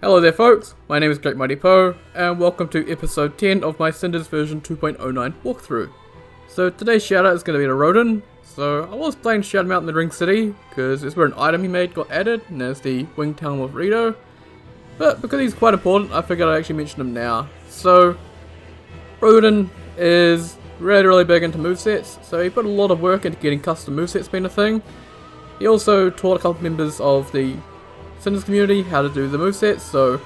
Hello there folks, my name is Great Mighty Poe, and welcome to episode 10 of my Cinders version 2.09 walkthrough. So today's shoutout is going to be to Rodin. So I was playing shout him out in the Ring City, because it's where an item he made got added, and there's the Winged Helm of Rito. But because he's quite important, I figured I'd actually mention him now. So, Rodin is really big into movesets, so he put a lot of work into getting custom movesets being a thing. He also taught a couple members of the Cinders community how to do the movesets, so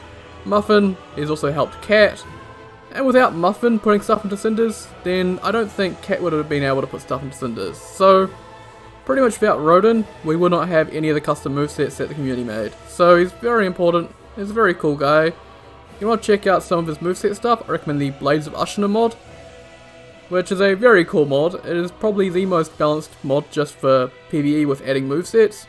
Muffin, he's also helped Cat, and without Muffin putting stuff into Cinders, then I don't think Cat would have been able to put stuff into Cinders. So pretty much without Rodin, we would not have any of the custom movesets that the community made. So he's very important, he's a very cool guy. If you want to check out some of his moveset stuff, I recommend the Blades of Ashina mod, which is a very cool mod. It is probably the most balanced mod just for PvE with adding movesets.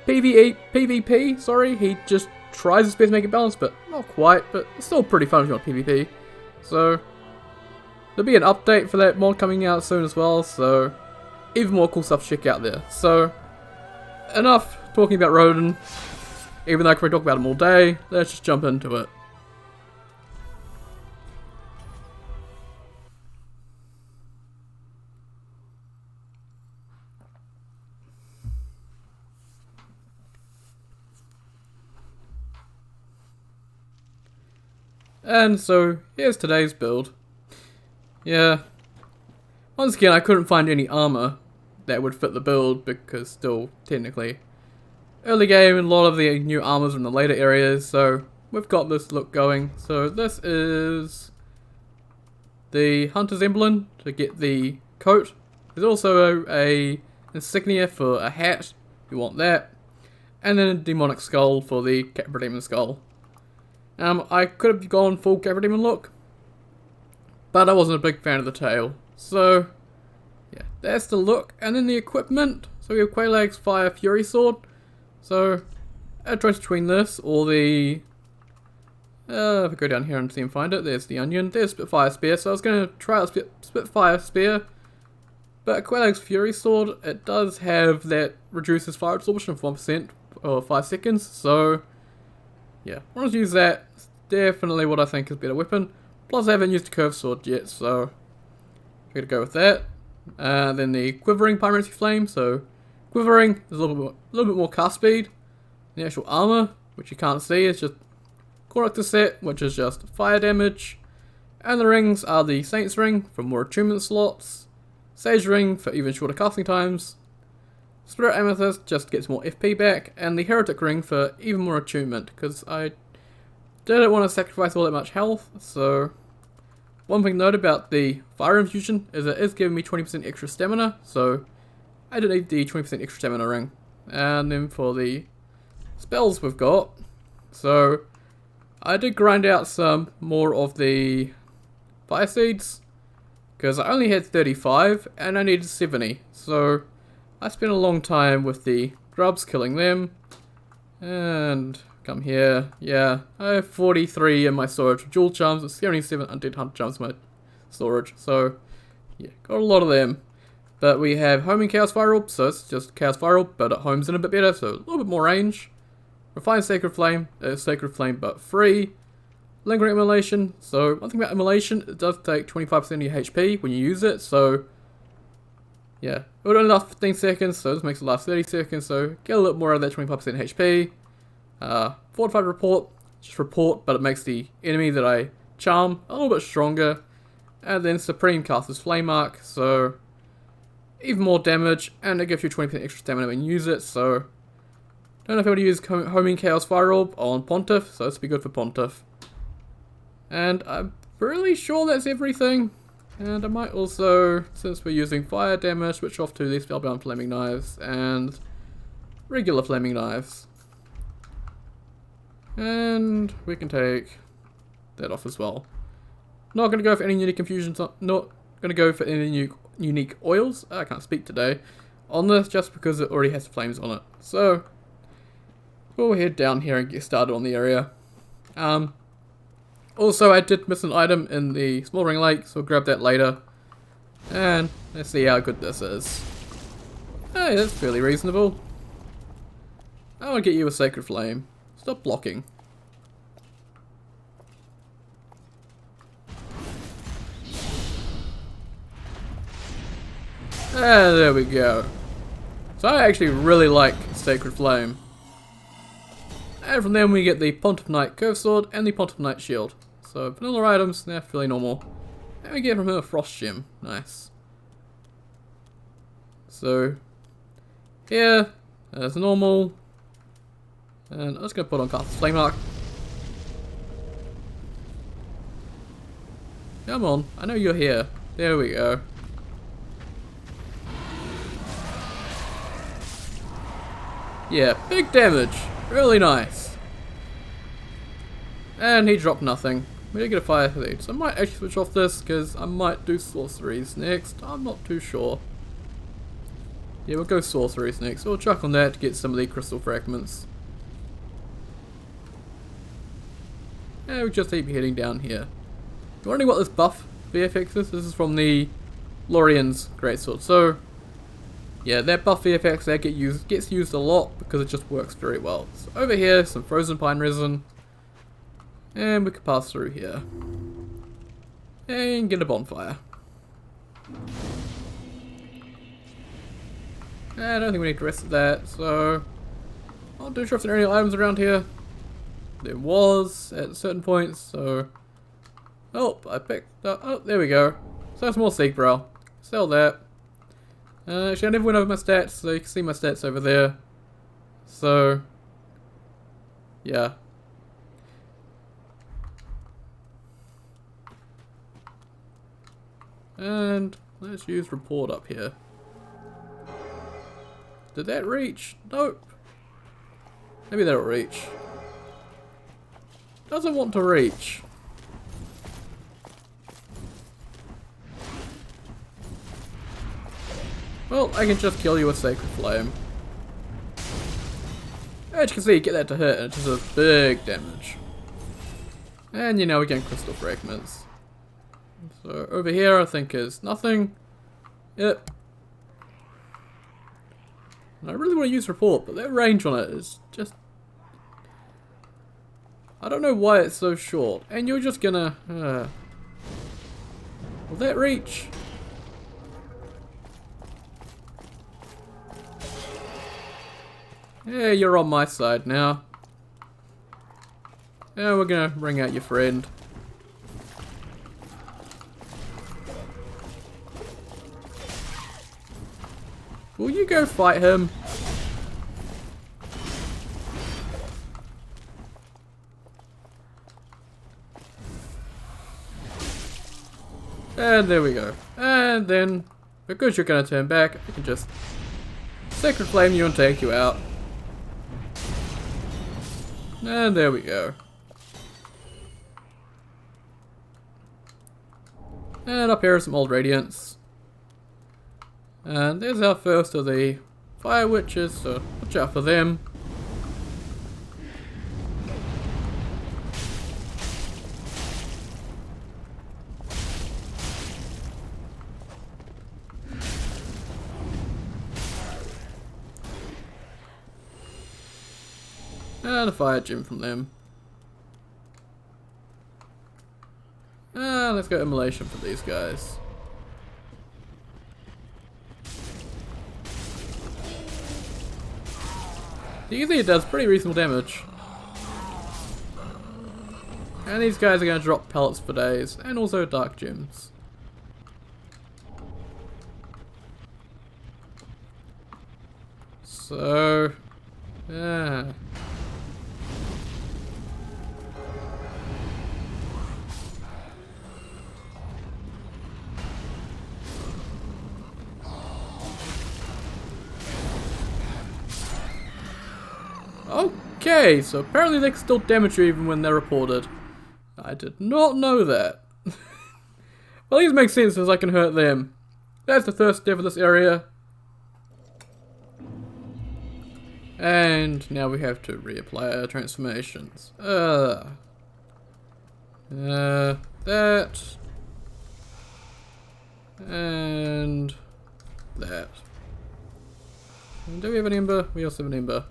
PvP, sorry, he just tries his best to make it balanced, but not quite, but it's still pretty fun if you want PvP. So, there'll be an update for that mod coming out soon as well, so even more cool stuff to check out there. So, enough talking about Rodin, even though I could talk about him all day, let's just jump into it. And so, here's today's build. Yeah, once again I couldn't find any armor that would fit the build because still, technically, early game and a lot of the new armors are in the later areas, so we've got this look going. So this is the Hunter's Emblem to get the coat. There's also a insignia for a hat, if you want that, and then a demonic skull for the Capra Demon skull. I could have gone full Capra Demon look, but I wasn't a big fan of the tail. So, yeah, that's the look. And then the equipment. So we have Quaylag's Fire Fury Sword. So, a choice between this or the... if I go down here and see and find it, there's the Onion. There's Spitfire Spear. So I was going to try out Spitfire Spear. But Quaylag's Fury Sword, it does have that reduces fire absorption of 1% or 5 seconds. So, yeah, I want to use that. It's definitely what I think is a better weapon. Plus I haven't used a curved sword yet, so I'm going to go with that. Then the Quivering Pyromancy Flame. So Quivering is a little bit more cast speed. The actual armor, which you can't see, is just Corrector Set, which is just fire damage. And the rings are the Saint's Ring for more attunement slots, Sage Ring for even shorter casting times, Spirit Amethyst just gets more FP back, and the Heretic Ring for even more attunement, because I didn't want to sacrifice all that much health. So one thing to note about the Fire Infusion is it is giving me 20% extra stamina, so I didn't need the 20% extra stamina ring. And then for the spells we've got, so I did grind out some more of the Fire Seeds, because I only had 35 and I needed 70, so I spent a long time with the grubs killing them, and come here, yeah, I have 43 in my storage for Jewel Charms and 77 Undead Hunter Charms in my storage, so yeah, got a lot of them. But we have Homing Chaos Fire Orb, so it's just Chaos Fire Orb, but it homes in a bit better, so a little bit more range. Refined Sacred Flame, Sacred Flame but free. Lingering Immolation, so one thing about Immolation, it does take 25% of your HP when you use it, so yeah, it would only last 15 seconds, so this makes it last 30 seconds, so get a little more of that 25% HP. Fortified Report, just report, but it makes the enemy that I charm a little bit stronger. And then Supreme Caster's Flame Mark, so even more damage, and it gives you 20% extra stamina when you use it, so don't know if I would use Homing Chaos Fire Orb on Pontiff, so this would be good for Pontiff. And I'm really sure that's everything. And I might also, since we're using fire damage, switch off to the Spellbound Flaming Knives and regular Flaming Knives. And we can take that off as well. Not going to go for any unique infusions, not going to go for any unique oils, I can't speak today, on this just because it already has flames on it. So, we'll head down here and get started on the area. Also, I did miss an item in the Smoldering Lake, so I'll grab that later. And let's see how good this is. Hey, that's fairly reasonable. I want to get you a Sacred Flame. Stop blocking. And there we go. So I actually really like Sacred Flame. And from them we get the Pontiff Curved Sword and the Pontiff Shield. So vanilla items, they're fairly normal. And we get from her a Frost Gem. Nice. So here, as normal. And I'm just going to put on Castle's Flame Arc. Come on, I know you're here. There we go. Yeah, big damage. Really nice. And he dropped nothing. We did get a fire lead, so I might actually switch off this because I might do sorceries next. I'm not too sure. Yeah, we'll go sorceries next. We'll chuck on that to get some of the crystal fragments. And we just keep heading down here. You're wondering what this buff VFX is? This is from the Lorian's Greatsword. So, yeah, that buff VFX that gets used a lot because it just works very well. So over here, some frozen pine resin. And we can pass through here. And get a bonfire. I don't think we need the rest of that, so I'm not too sure if there are any items around here. There was at certain points, so oh, I picked up. Oh, there we go. So that's more Seek Brow. Sell that. Actually, I never went over my stats, so you can see my stats over there. So, yeah. And let's use report up here. Did that reach? Nope. Maybe that'll reach. Doesn't want to reach. Well, I can just kill you with Sacred Flame. As you can see, get that to hit and it just does big damage. And you know we're getting crystal fragments. So over here I think is nothing. Yep. And I really want to use report, but that range on it is just... I don't know why it's so short. And you're just gonna... will that reach? Yeah, you're on my side now. Yeah, we're gonna bring out your friend. Will you go fight him? And there we go. And then, because you're gonna turn back, I can just Sacred Flame you and take you out. And there we go. And up here is some old Radiance. And there's our first of the Fire Witches, so watch out for them. And a fire gem from them. And let's go immolation for these guys. You can see it does pretty reasonable damage. And these guys are going to drop pellets for days, and also dark gems. So, yeah. Okay, so apparently they can still damage you even when they're reported. I did not know that. Well, these make sense as I can hurt them. That's the first step of this area. And now we have to reapply our transformations. That. And that. And do we have an ember? We also have an ember.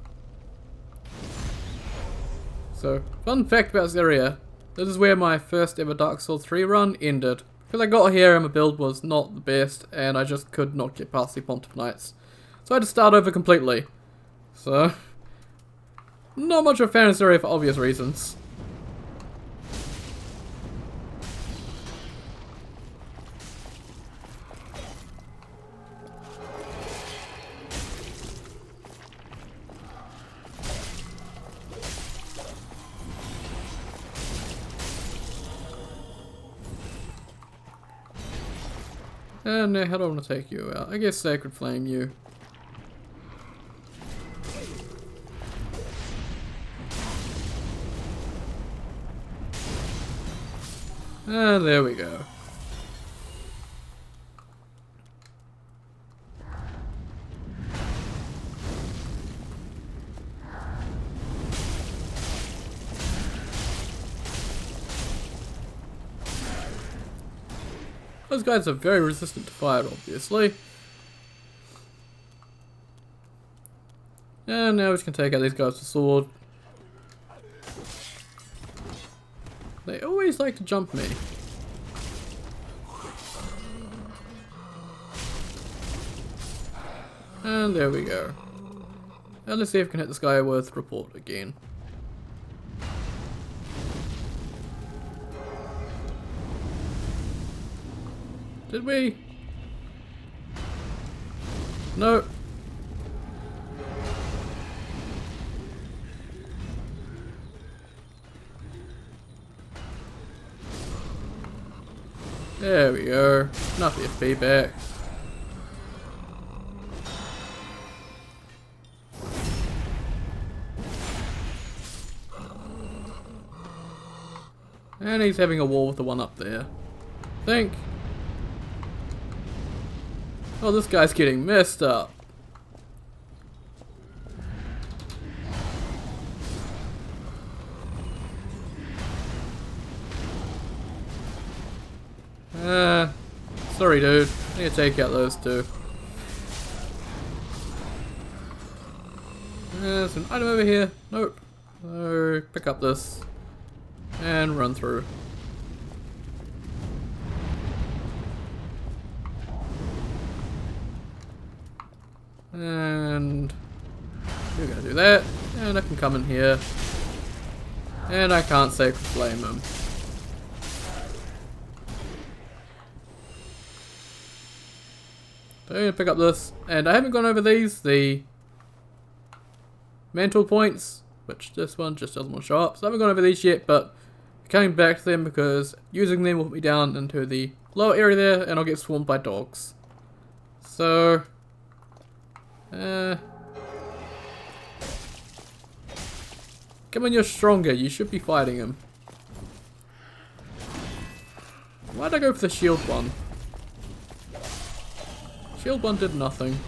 So, fun fact about this area. This is where my first ever Dark Souls 3 run ended. Because I got here and my build was not the best, and I just could not get past the Pontiff Knights. So I had to start over completely. So, not much of a fantasy area for obvious reasons. And how do I want to take you out? I guess Sacred Flame you. And there we go. Those guys are very resistant to fire, obviously. And now we can take out these guys with the sword. They always like to jump me. And there we go. And let's see if we can hit this guy with report again. Did we? No. There we go. Enough FP back. And he's having a war with the one up there. I think. Oh, this guy's getting messed up. Sorry dude. I need to take out those two. There's an item over here. Nope. So, pick up this. And run through. And you're gonna do that, and I can come in here, and I can't Sacred Flame him. So I'm gonna pick up this, and I haven't gone over these, the mantle points, which this one just doesn't want to show up, so I haven't gone over these yet, but coming back to them because using them will put me down into the lower area there, and I'll get swarmed by dogs. So come on, you're stronger. You should be fighting him. Why'd I go for the shield one? Shield one did nothing.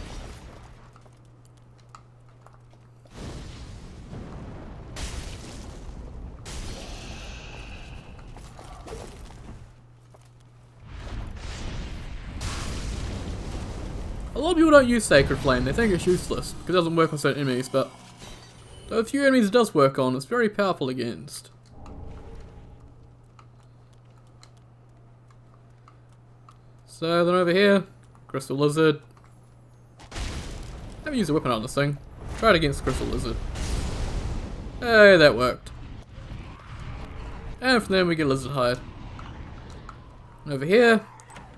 A lot of people don't use Sacred Flame, they think it's useless, because it doesn't work on certain enemies, but a few enemies it does work on, it's very powerful against. So then over here, Crystal Lizard. Haven't used a weapon on this thing. Try it against Crystal Lizard. Hey, that worked. And from there we get Lizard Hide. And over here,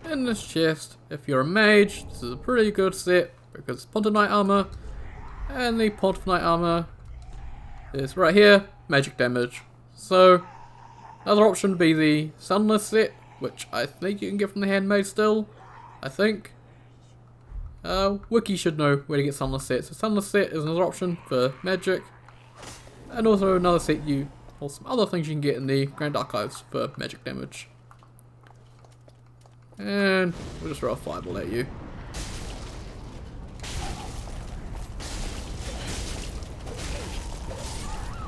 in this chest, if you're a mage, this is a pretty good set because it's Pontiff Knight armor, and the Pontiff Knight armor is right here, magic damage. So another option would be the Sunless set, which I think you can get from the handmade still. I think. Wiki should know where to get Sunless set. So Sunless set is another option for magic, and also another set or some other things you can get in the Grand Archives for magic damage. And we'll just throw a fireball at you.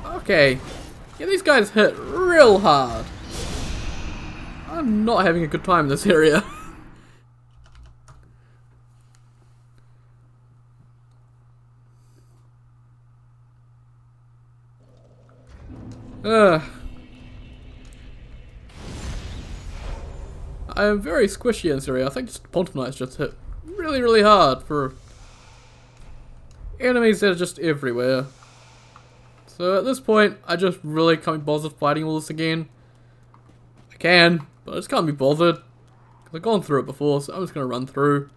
Okay. Yeah, these guys hit real hard. I'm not having a good time in this area. I am very squishy in this area. I think Sponton Knights just hit really, really hard for enemies that are just everywhere. So at this point, I just really can't be bothered fighting all this again. I can, but I just can't be bothered. Because I've gone through it before, so I'm just going to run through.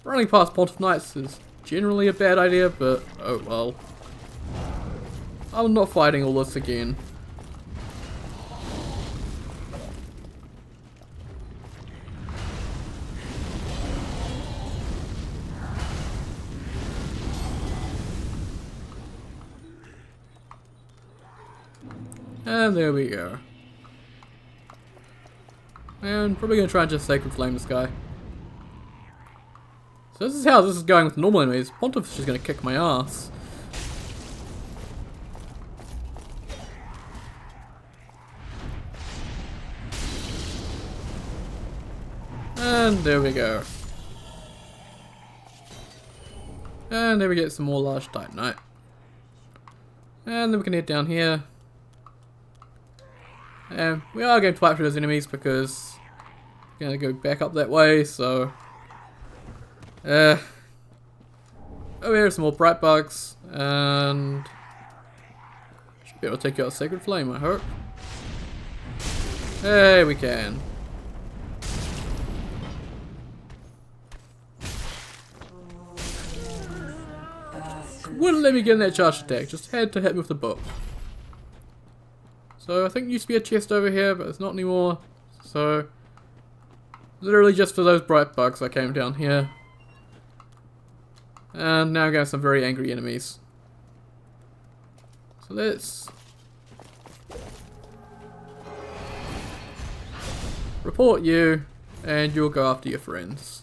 Running past Sponton Knights is generally a bad idea, but oh well. I'm not fighting all this again. And there we go. And probably going to try and just Sacred Flame this guy. So this is how this is going with normal enemies. Pontiff's just going to kick my ass. And there we go. And there we get some more large Titanite. And then we can head down here. And we are going to fight through those enemies because we're going to go back up that way, so... over here are some more bright bugs, and... should be able to take out a Sacred Flame, I hope. Hey, we can. Wouldn't let me get in that charge attack, just had to hit me with the book. So I think there used to be a chest over here, but it's not anymore. So literally just for those bright bugs I came down here. And now I got some very angry enemies. So let's report you, and you'll go after your friends.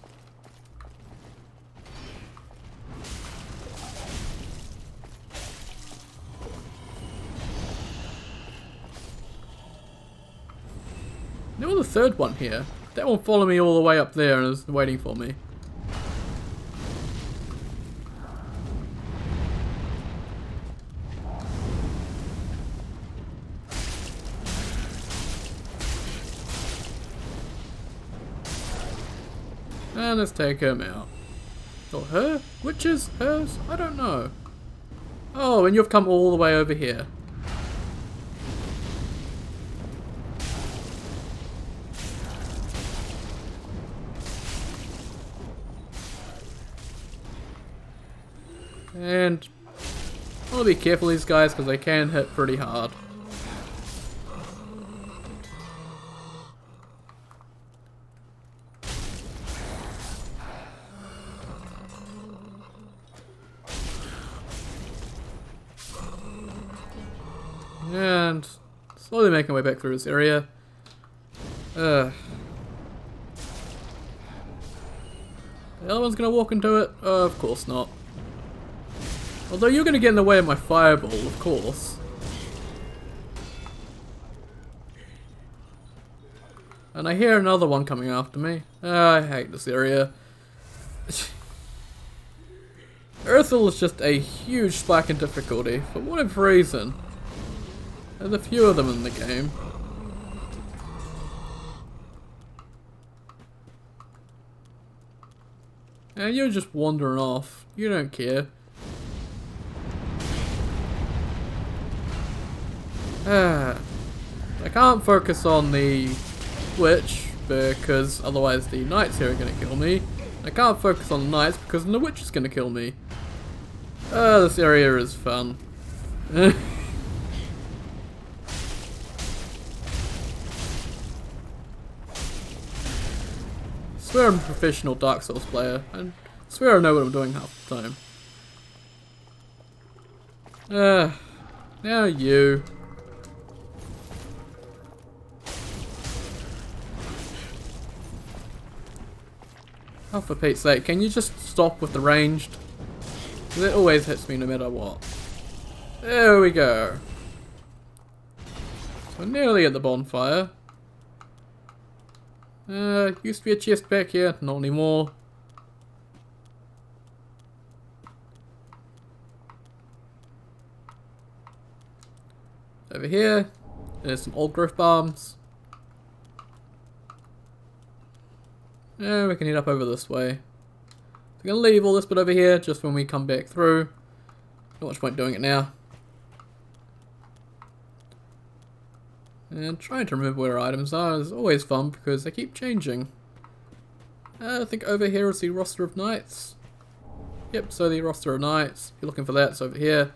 Now the third one here. That one followed me all the way up there and is waiting for me. And let's take him out. Or her? Witches? Hers? I don't know. Oh, and you've come all the way over here. And I want to be careful of these guys because they can hit pretty hard. And slowly making my way back through this area. The other one's gonna walk into it? Of course not. Although you're going to get in the way of my fireball, of course. And I hear another one coming after me. I hate this area. Erythryll is just a huge spike in difficulty, for whatever reason. There's a few of them in the game. And you're just wandering off. You don't care. I can't focus on the witch because otherwise the knights here are going to kill me. I can't focus on the knights because the witch is going to kill me. This area is fun. I swear I'm a professional Dark Souls player, and I swear I know what I'm doing half the time. Now you. Oh, for Pete's sake, can you just stop with the ranged? Because it always hits me no matter what. There we go. So nearly at the bonfire. Used to be a chest back here, not anymore. Over here, there's some old growth bombs. Yeah, we can head up over this way. We're going to leave all this bit over here just when we come back through. Not much point doing it now. And trying to remember where our items are is always fun because they keep changing. I think over here is the roster of knights. Yep, so the roster of knights. If you're looking for that, it's over here.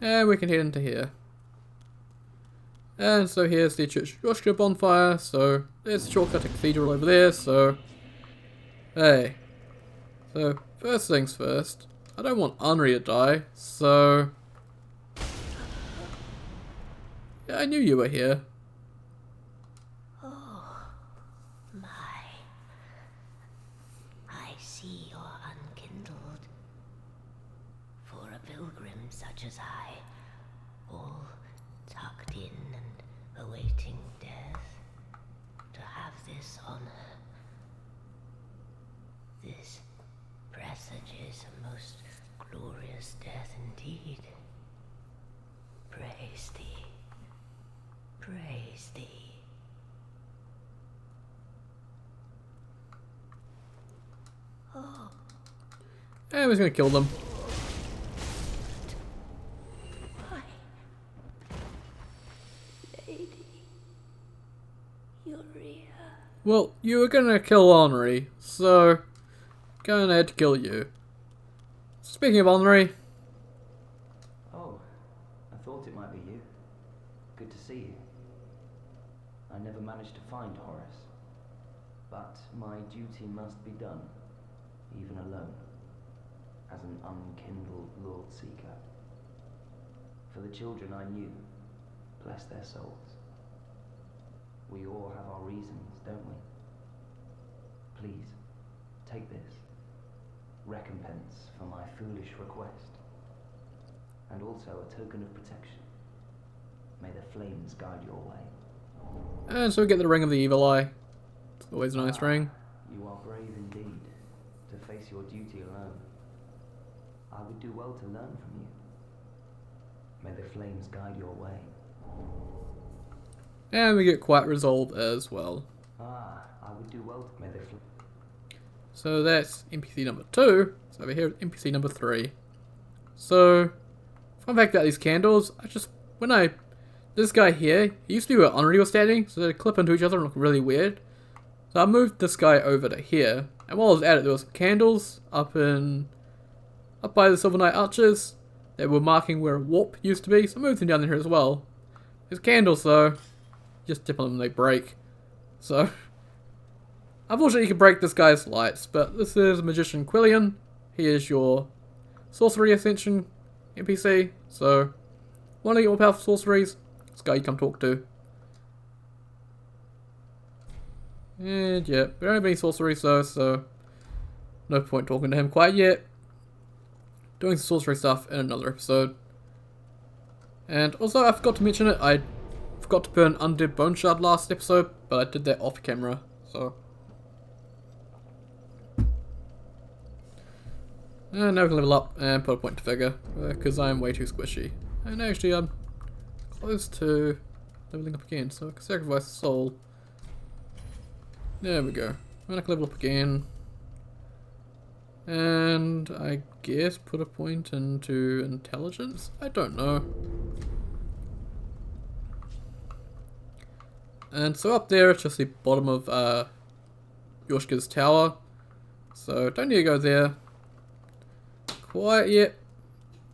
And we can head into here. And so here's the Church Yoshka bonfire. So there's the shortcut to Cathedral over there. So, hey. So, first things first. I don't want Henri to die, so... Yeah, I knew you were here. Oh, my. I see you're unkindled. For a pilgrim such as I, all tucked in and awaiting death, to have this honor, this presages a most glorious death indeed. Praise thee. Praise thee. Oh. And we're gonna kill them. Why? Lady. Uria. Well, you were gonna kill Henri, so... Gonna have to kill you. Speaking of Henri... Oh, I thought it might be you. Good to see you. I never managed to find Horace, but my duty must be done, even alone, as an unkindled Lord Seeker. For the children I knew, bless their souls. We all have our reasons, don't we? Please, take this. Recompense for my foolish request, and also a token of protection. May the flames guide your way. And so we get the Ring of the Evil Eye. It's always a nice ring. You are brave indeed, to face your duty alone. I would do well to learn from you. May the flames guide your way. And we get Quiet Resolve as well. I would do well to... May the So that's NPC number 2. So over here is NPC number 3. So, fun fact about these candles, this guy here, he used to be where Henri was standing, so they clip into each other and look really weird. So I moved this guy over to here, and while I was at it, there was some candles up by the Silver Knight Archers that were marking where a warp used to be, so I moved them down here as well. There's candles though, just dip on them and they break. So, unfortunately you can break this guy's lights, but this is Magician Quillian. He is your Sorcery Ascension NPC, so want to get more powerful sorceries? This guy you come talk to. And yeah, we don't have any sorceries though, so no point talking to him quite yet. Doing some sorcery stuff in another episode. And also, I forgot to mention it, I forgot to burn Undead Bone Shard last episode, but I did that off camera, so. And now we can level up and put a point to figure, because I'm way too squishy. And actually, I'm close to leveling up again, so I can sacrifice a soul. There we go. And I can level up again. And I guess put a point into intelligence? I don't know. And so up there, it's just the bottom of Yoshka's tower. So don't need to go there quite yet.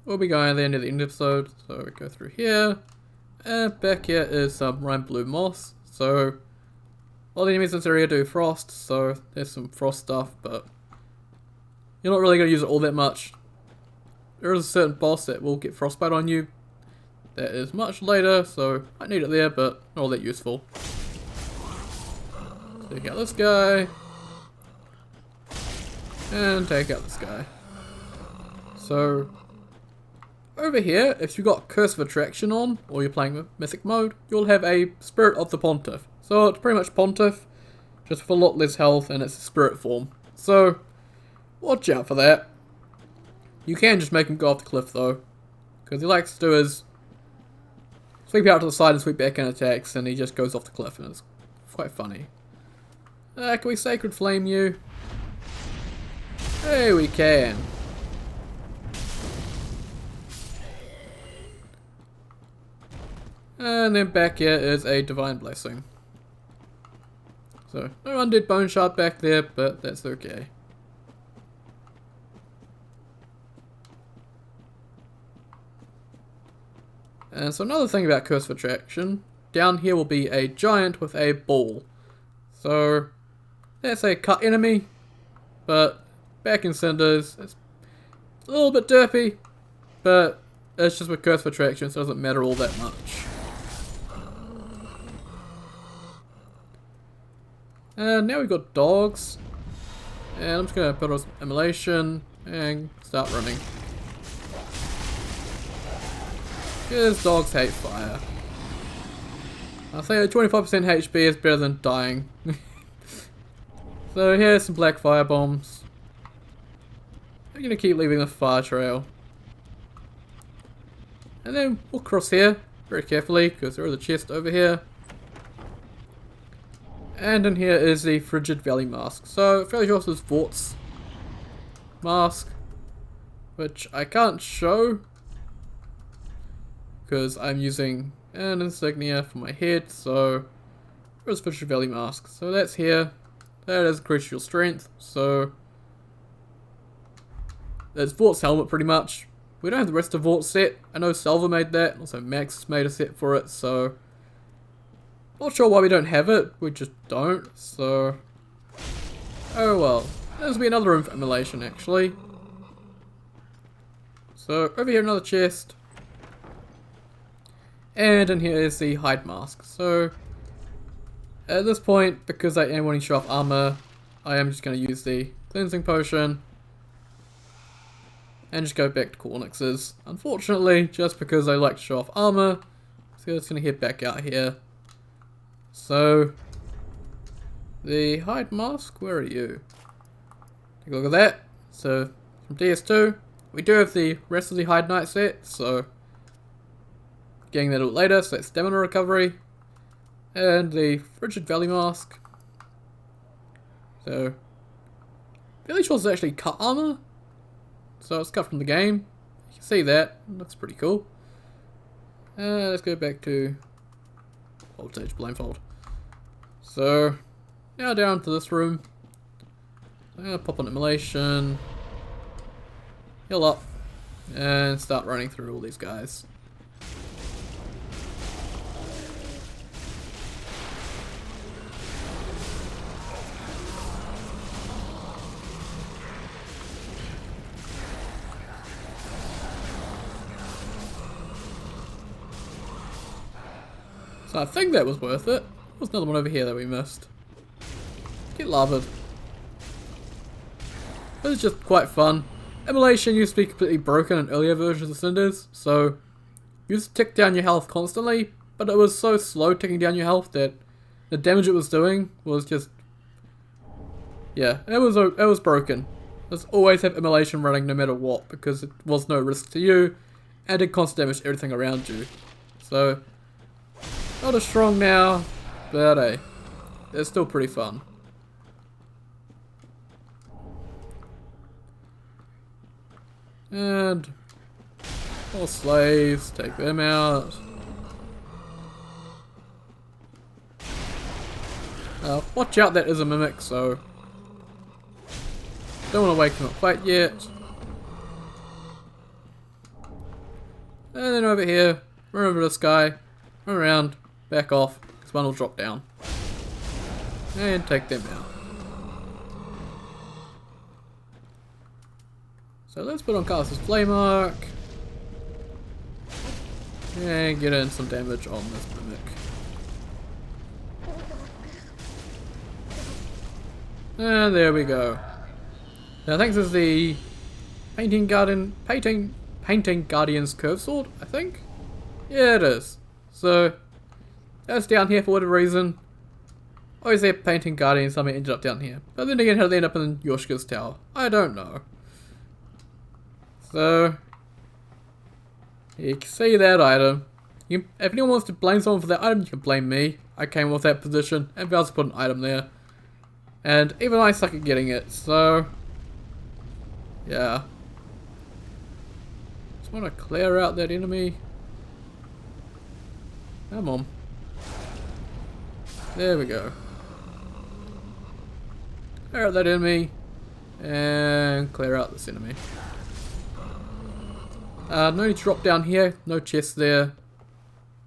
We'll be going there near the end of the episode. So we go through here. And back here is some Rime Blue Moss. So all the enemies in this area do frost, so there's some frost stuff, but you're not really going to use it all that much. There is a certain boss that will get frostbite on you. That is much later, so I need it there, but not all that useful. Take out this guy. And take out this guy. So, over here, if you've got Curse of Attraction on, or you're playing with Mythic mode, you'll have a Spirit of the Pontiff. So it's pretty much Pontiff, just with a lot less health, and it's a spirit form. So, watch out for that. You can just make him go off the cliff though, because he likes to do his sweep out to the side and sweep back in attacks, and he just goes off the cliff, and it's quite funny. Can we Sacred Flame you? Hey, we can. And then back here is a Divine Blessing. So, no Undead Bone Shard back there, but that's okay. And so another thing about Curse of Attraction, down here will be a giant with a ball. So, that's a cut enemy, but back in Cinders, it's a little bit derpy, but it's just with Curse of Attraction, so it doesn't matter all that much. And now we've got dogs, and I'm just going to put on some immolation and start running. Because dogs hate fire. I'll say 25% HP is better than dying. So here's some black fire bombs. I'm going to keep leaving the fire trail. And then we'll cross here very carefully because there is a chest over here. And in here is the Frigid Valley Mask. So fairly sure this is Vort's mask, which I can't show because I'm using an insignia for my head. So where's Frigid Valley Mask? So that's here. That is Crucial Strength. So that's Vort's helmet pretty much. We don't have the rest of Vort's set. I know Salva made that. Also Max made a set for it. So not sure why we don't have it. We just don't. So oh well. There's be another room for immolation actually. So over here another chest. And in here is the hide mask. So at this point, because I am wanting to show off armor, I am just going to use the cleansing potion and just go back to Cornix's. Unfortunately, just because I like to show off armor, so I'm just going to head back out here. So the hide mask, where are you? Take a look at that. So from DS2, we do have the rest of the Hide Knight set, so getting that a bit later, so that's stamina recovery. And the Frigid Valley Mask. So, fairly sure it's actually cut armor. So it's cut from the game. You can see that. Looks pretty cool. Let's go back to Voltage Blindfold. So, now down to this room. Pop on immolation. Heal up. And start running through all these guys. So I think that was worth it. There's another one over here that we missed. Get lavaed. This is just quite fun. Immolation used to be completely broken in earlier versions of Cinders, so you used to tick down your health constantly, but it was so slow ticking down your health that the damage it was doing was just, yeah, it was broken. Just always have immolation running no matter what, because it was no risk to you, and it constant damage to everything around you. So not as strong now, but hey, it's still pretty fun. And more slaves, take them out. Watch out, that is a mimic, so don't want to wake him up quite yet. And then over here, run over this guy, run around, back off, because one will drop down. And take them out. So let's put on Caster's Flame Arc. And get in some damage on this mimic. And there we go. Now I think this is the Painting Guardian's Curve Sword, I think? Yeah, it is. So that's down here for whatever reason. Always there Painting Guardian, something ended up down here. But then again, how did they end up in Yoshka's tower? I don't know. So you can see that item. If anyone wants to blame someone for that item, you can blame me. I came with that position and failed to put an item there. And even I suck at getting it, so... yeah. Just want to clear out that enemy. Come on. There we go. Clear out that enemy. And clear out this enemy. No need to drop down here. No chest there.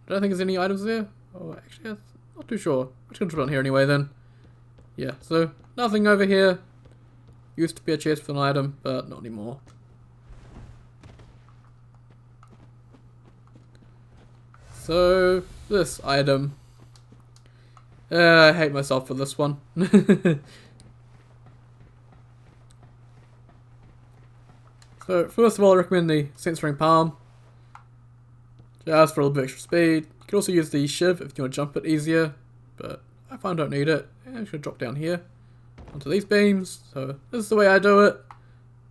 I don't think there's any items there. Oh, actually, I'm not too sure. I'm just going to drop down here anyway then. Yeah, so nothing over here. Used to be a chest for an item, but not anymore. So, this item. I hate myself for this one. So, first of all, I recommend the Censoring Palm. Just for a little bit extra speed. You can also use the Shiv if you want to jump it easier, but I find I don't need it. I'm just going to drop down here onto these beams. So, this is the way I do it.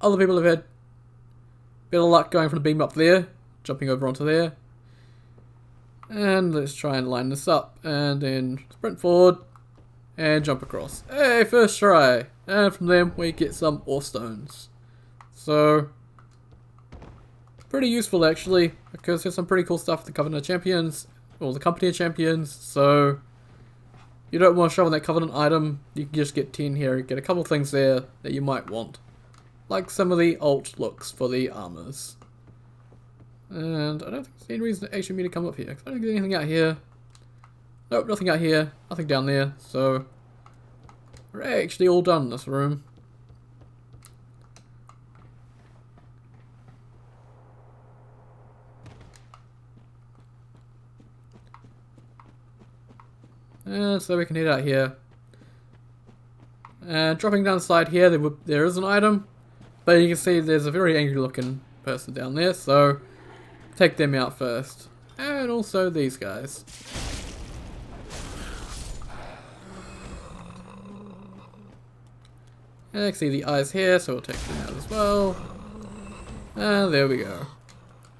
Other people have had a bit of luck going from the beam up there, jumping over onto there. And let's try and line this up, and then sprint forward, and jump across. Hey, first try! And from them we get some ore stones. So, pretty useful actually, because there's some pretty cool stuff with the Covenant of Champions, or the Company of Champions, so you don't want to shovel that Covenant item, you can just get 10 here, get a couple things there that you might want. Like some of the alt looks for the armors. And I don't think there's any reason to actually me to come up here, because I don't think there's anything out here. Nope, nothing out here, nothing down there, so we're actually all done in this room. And so we can head out here. And dropping down the side here, there is an item, but you can see there's a very angry looking person down there, so take them out first. And also these guys. And I can see the eyes here, so we'll take them out as well. And there we go.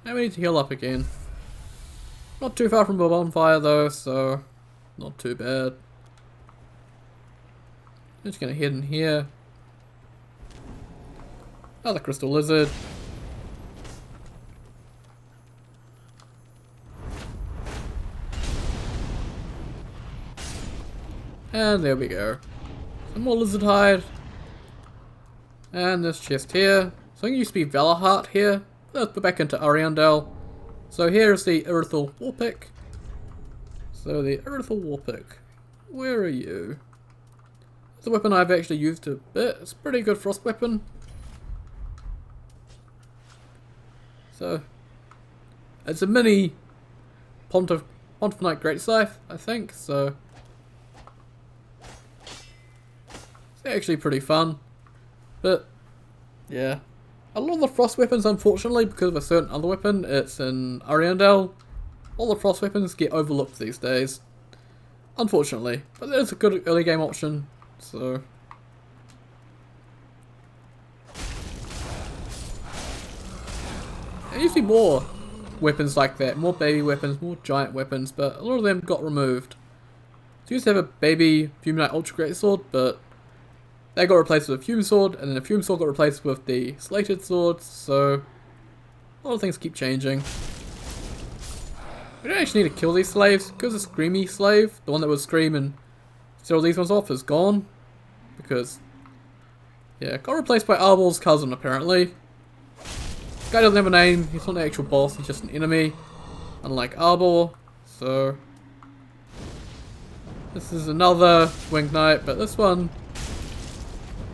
Now we need to heal up again. Not too far from the bonfire though, so not too bad. Just gonna head in here. Another crystal lizard. And there we go. Some more lizard hide. And this chest here. Something used to be Valorheart here. Let's put back into Ariandel. So here's the Irithyll Pic. So the Irithyll Pic. Where are you? It's a weapon I've actually used a bit. It's a pretty good frost weapon. So it's a mini Pontificate Great Scythe, I think, so it's actually pretty fun. But yeah, a lot of the frost weapons, unfortunately, because of a certain other weapon, it's in Ariandel, all the frost weapons get overlooked these days, unfortunately. But there's a good early game option, so there used to be more weapons like that, more baby weapons, more giant weapons, but a lot of them got removed. So you used to have a baby Fuminite Ultra Great Sword, but they got replaced with a Fume Sword, and then the Fume Sword got replaced with the Slated Swords, so a lot of things keep changing. We don't actually need to kill these slaves, because the Screamy slave, the one that would scream and set all these ones off, is gone. Because, yeah, got replaced by Arbor's cousin, apparently. Guy doesn't have a name, he's not the actual boss, he's just an enemy, unlike Arbor, so this is another Winged Knight, but this one,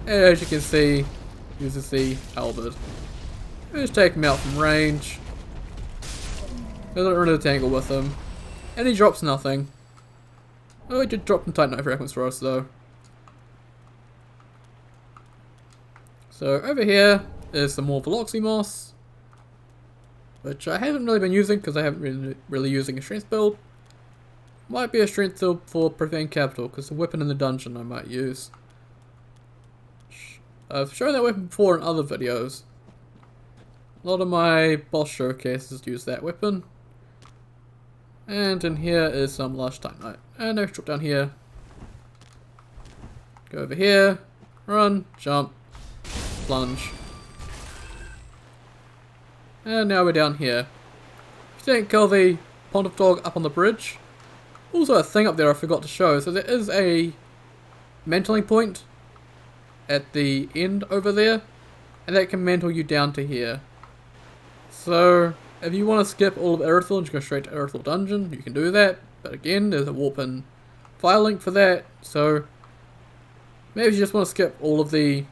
as you can see, uses the halberd. Just take him out from range. Doesn't really tangle with him. And he drops nothing. Oh, he did drop some Titan Knight fragments for us though. So over here is some more Veloxy Moss, which I haven't really been using because I haven't been really using a strength build. Might be a strength build for Preventing Capital, because the weapon in the dungeon I might use. I've shown that weapon before in other videos. A lot of my boss showcases use that weapon. And in here is some large titanite. And now drop down here. Go over here. Run, jump, plunge. And now we're down here. If you didn't kill the pond of dog up on the bridge. Also a thing up there I forgot to show. So there is a mantling point at the end over there. And that can mantle you down to here. So if you want to skip all of Irithyll and just go straight to Irithyll Dungeon, you can do that. But again, there's a warp and file link for that. So maybe you just want to skip all of the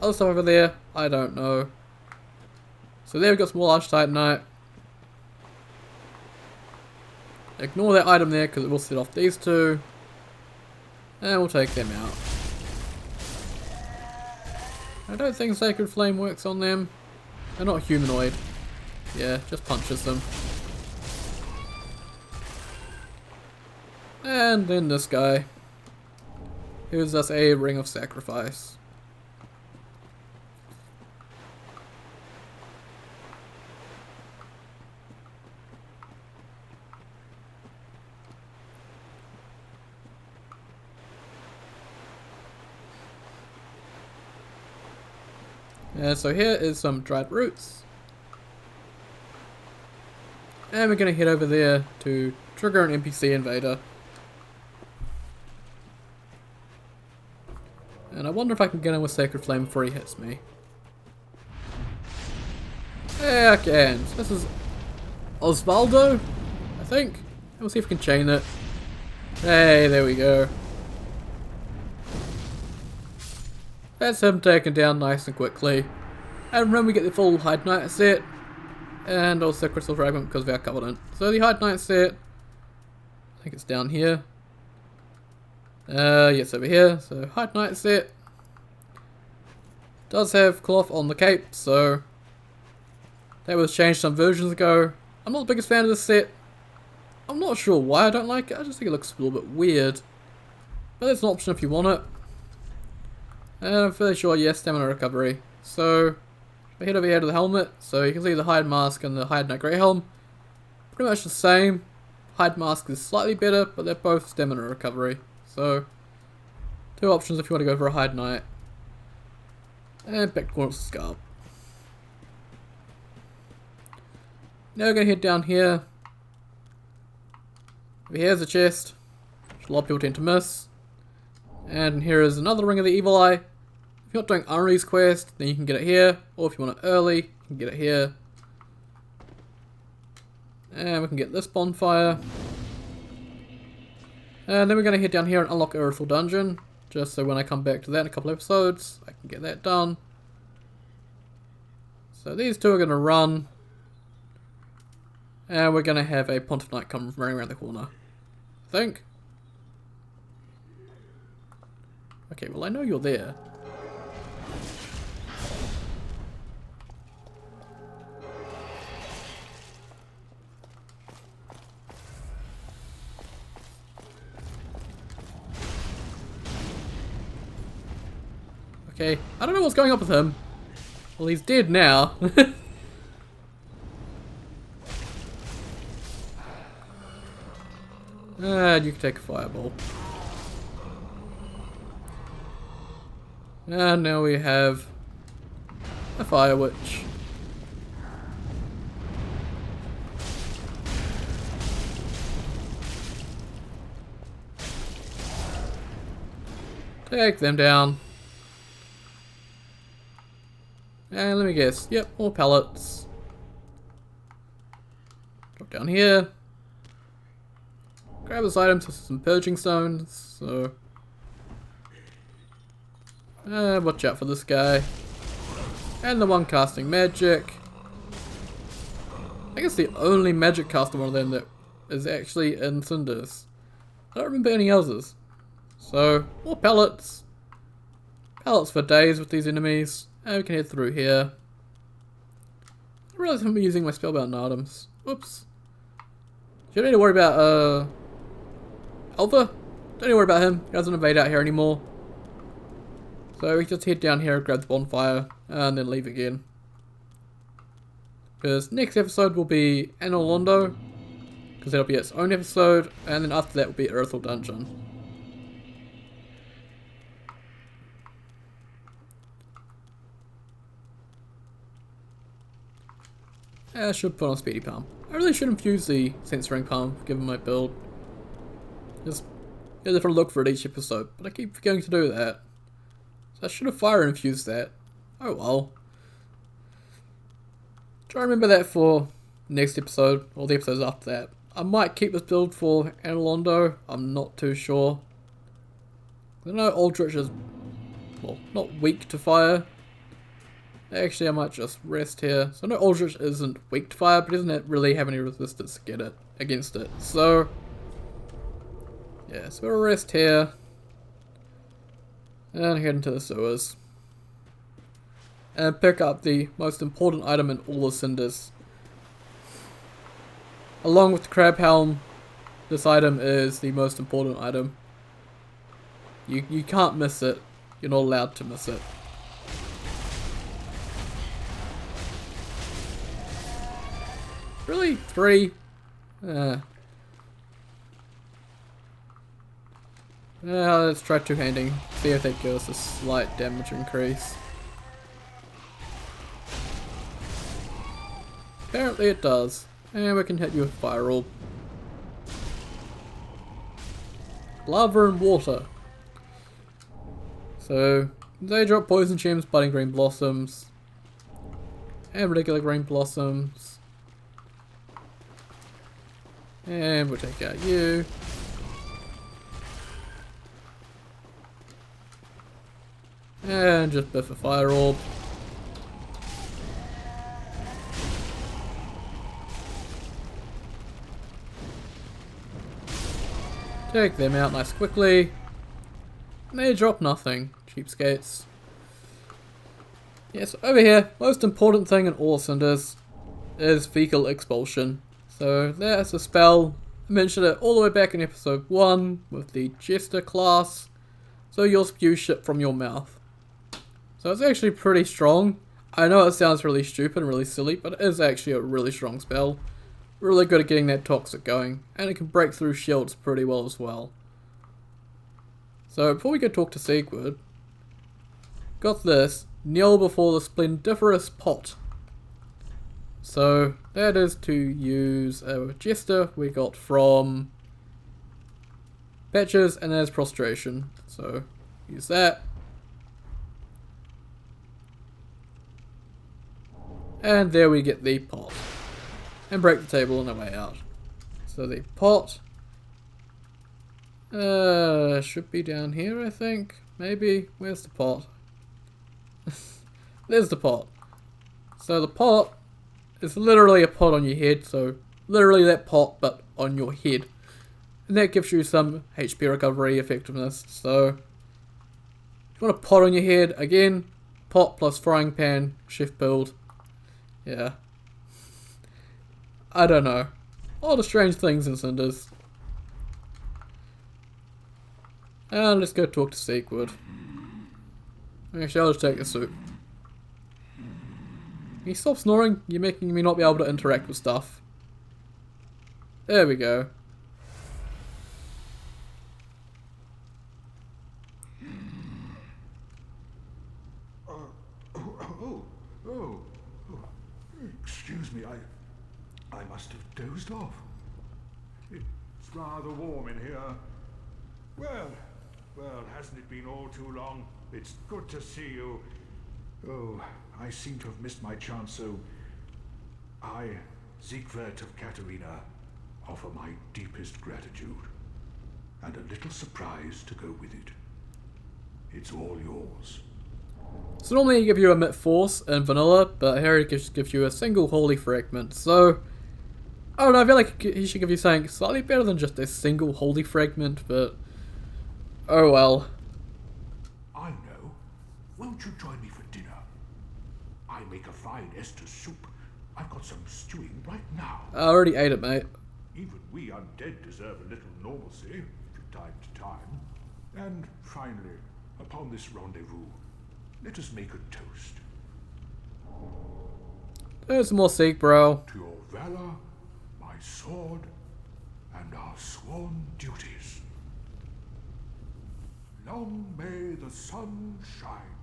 other stuff over there. I don't know. So there we've got some more large titanite. Ignore that item there because it will set off these two. And we'll take them out. I don't think Sacred Flame works on them. They're not humanoid. Yeah, just punches them. And then this guy. Gives us a Ring of Sacrifice. And so here is some dried roots. And we're going to head over there to trigger an NPC invader. And I wonder if I can get him with Sacred Flame before he hits me. Yeah, I can. So this is Osvaldo, I think. We'll see if we can chain it. Hey, there we go. That's him taken down nice and quickly. And remember we get the full Hide Knight set. And also Crystal Fragment because of our Covenant. So the Hide Knight set, I think it's down here. Yes, over here. So Hide Knight set. Does have cloth on the cape, so that was changed some versions ago. I'm not the biggest fan of this set. I'm not sure why I don't like it. I just think it looks a little bit weird. But that's an option if you want it. And I'm fairly sure, yes, stamina recovery. So, we head over here to the helmet. So you can see the Hide Mask and the Hide Knight Grey Helm. Pretty much the same. Hide Mask is slightly better, but they're both stamina recovery. So, two options if you want to go for a Hide Knight. And back to Corners of Scarp. Now we're going to head down here. Over here's a chest, which a lot of people tend to miss. And here is another Ring of the Evil Eye. If you're not doing Unre's quest, then you can get it here. Or if you want it early, you can get it here. And we can get this bonfire. And then we're going to head down here and unlock Erythryll Dungeon. Just so when I come back to that in a couple episodes, I can get that done. So these two are going to run. And we're going to have a Pontiff Knight come running around the corner. I think. Okay, well I know you're there. Okay, I don't know what's going on with him. Well, he's dead now. And you can take a fireball. And now we have a Fire Witch. Take them down. And let me guess. Yep, more pellets. Drop down here. Grab this item, so some purging stones. So watch out for this guy. And the one casting magic. I guess the only magic caster one of them that is actually in Cinders. I don't remember any others. So, more pellets. Pellets for days with these enemies. And we can head through here. I realize I'm using my spellbound items. Whoops. You don't need to worry about, Alpha. Don't need to worry about him. He doesn't invade out here anymore. So we just head down here, grab the bonfire, and then leave again. Because next episode will be Anor Londo. because that'll be its own episode, and then after that will be Irithyll Dungeon. I should put on Speedy Palm. I really should infuse the Censoring Palm given my build. Just get a different look for it each episode, but I keep forgetting to do that. So I should have fire infused that. Oh well. Try to remember that for next episode, or the episodes after that. I might keep this build for Analondo, I'm not too sure. I know Aldrich is, well, not weak to fire. Actually, I might just rest here. So I know Aldrich isn't weak to fire, but doesn't really have any resistance to get it against it. So yeah, so we'll rest here and head into the sewers and pick up the most important item in all the Cinders. Along with the Crab Helm, this item is the most important item. You can't miss it. You're not allowed to miss it. Really? 3? Let's try two-handing. See if that gives us a slight damage increase. Apparently it does. And we can hit you with Fire Orb. Lava and water. So, they drop Poison Gems, Budding Green Blossoms, and regular Green Blossoms. And we'll take out you. And just biff a Fire Orb. Take them out nice quickly. And they drop nothing. Cheapskates. Yes, over here, most important thing in all Cinders is Fecal Expulsion. So that's a spell. I mentioned it all the way back in episode 1 with the Jester class. So you'll spew shit from your mouth. So it's actually pretty strong. I know it sounds really stupid and really silly, but it is actually a really strong spell. Really good at getting that toxic going, and it can break through shields pretty well as well. So before we go talk to Sigurd, got this, kneel before the splendiferous pot. So that is to use a Jester we got from Patches, and there's Prostration. So use that. And there we get the pot. And break the table on our way out. So the pot should be down here, I think. Maybe. Where's the pot? There's the pot. So the pot is literally a pot on your head. So literally that pot, but on your head. And that gives you some HP recovery effectiveness. So if you want a pot on your head, again, pot plus frying pan, chef build. Yeah. I don't know. All the strange things in Cinders. And let's go talk to Sigurd. Actually, I'll just take a soup. Can you stop snoring? You're making me not be able to interact with stuff. There we go. Excuse me, I must have dozed off. It's rather warm in here. Well, hasn't it been all too long? It's good to see you. Oh, I seem to have missed my chance, so I, Siegwart of Katarina, offer my deepest gratitude. And a little surprise to go with it. It's all yours. So normally I give you a Mit Force in vanilla, but Harry gives you a single Holy Fragment. So, I don't know, I feel like he should give you something slightly better than just a single Holy Fragment, but oh well. I know. Won't you join me for dinner? I make a fine Esther soup. I've got some stewing right now. I already ate it, mate. Even we undead deserve a little normalcy from time to time. And finally, upon this rendezvous, let us make a toast. There's some more Sieg, bro. To your valor, my sword, and our sworn duties. Long may the sun shine.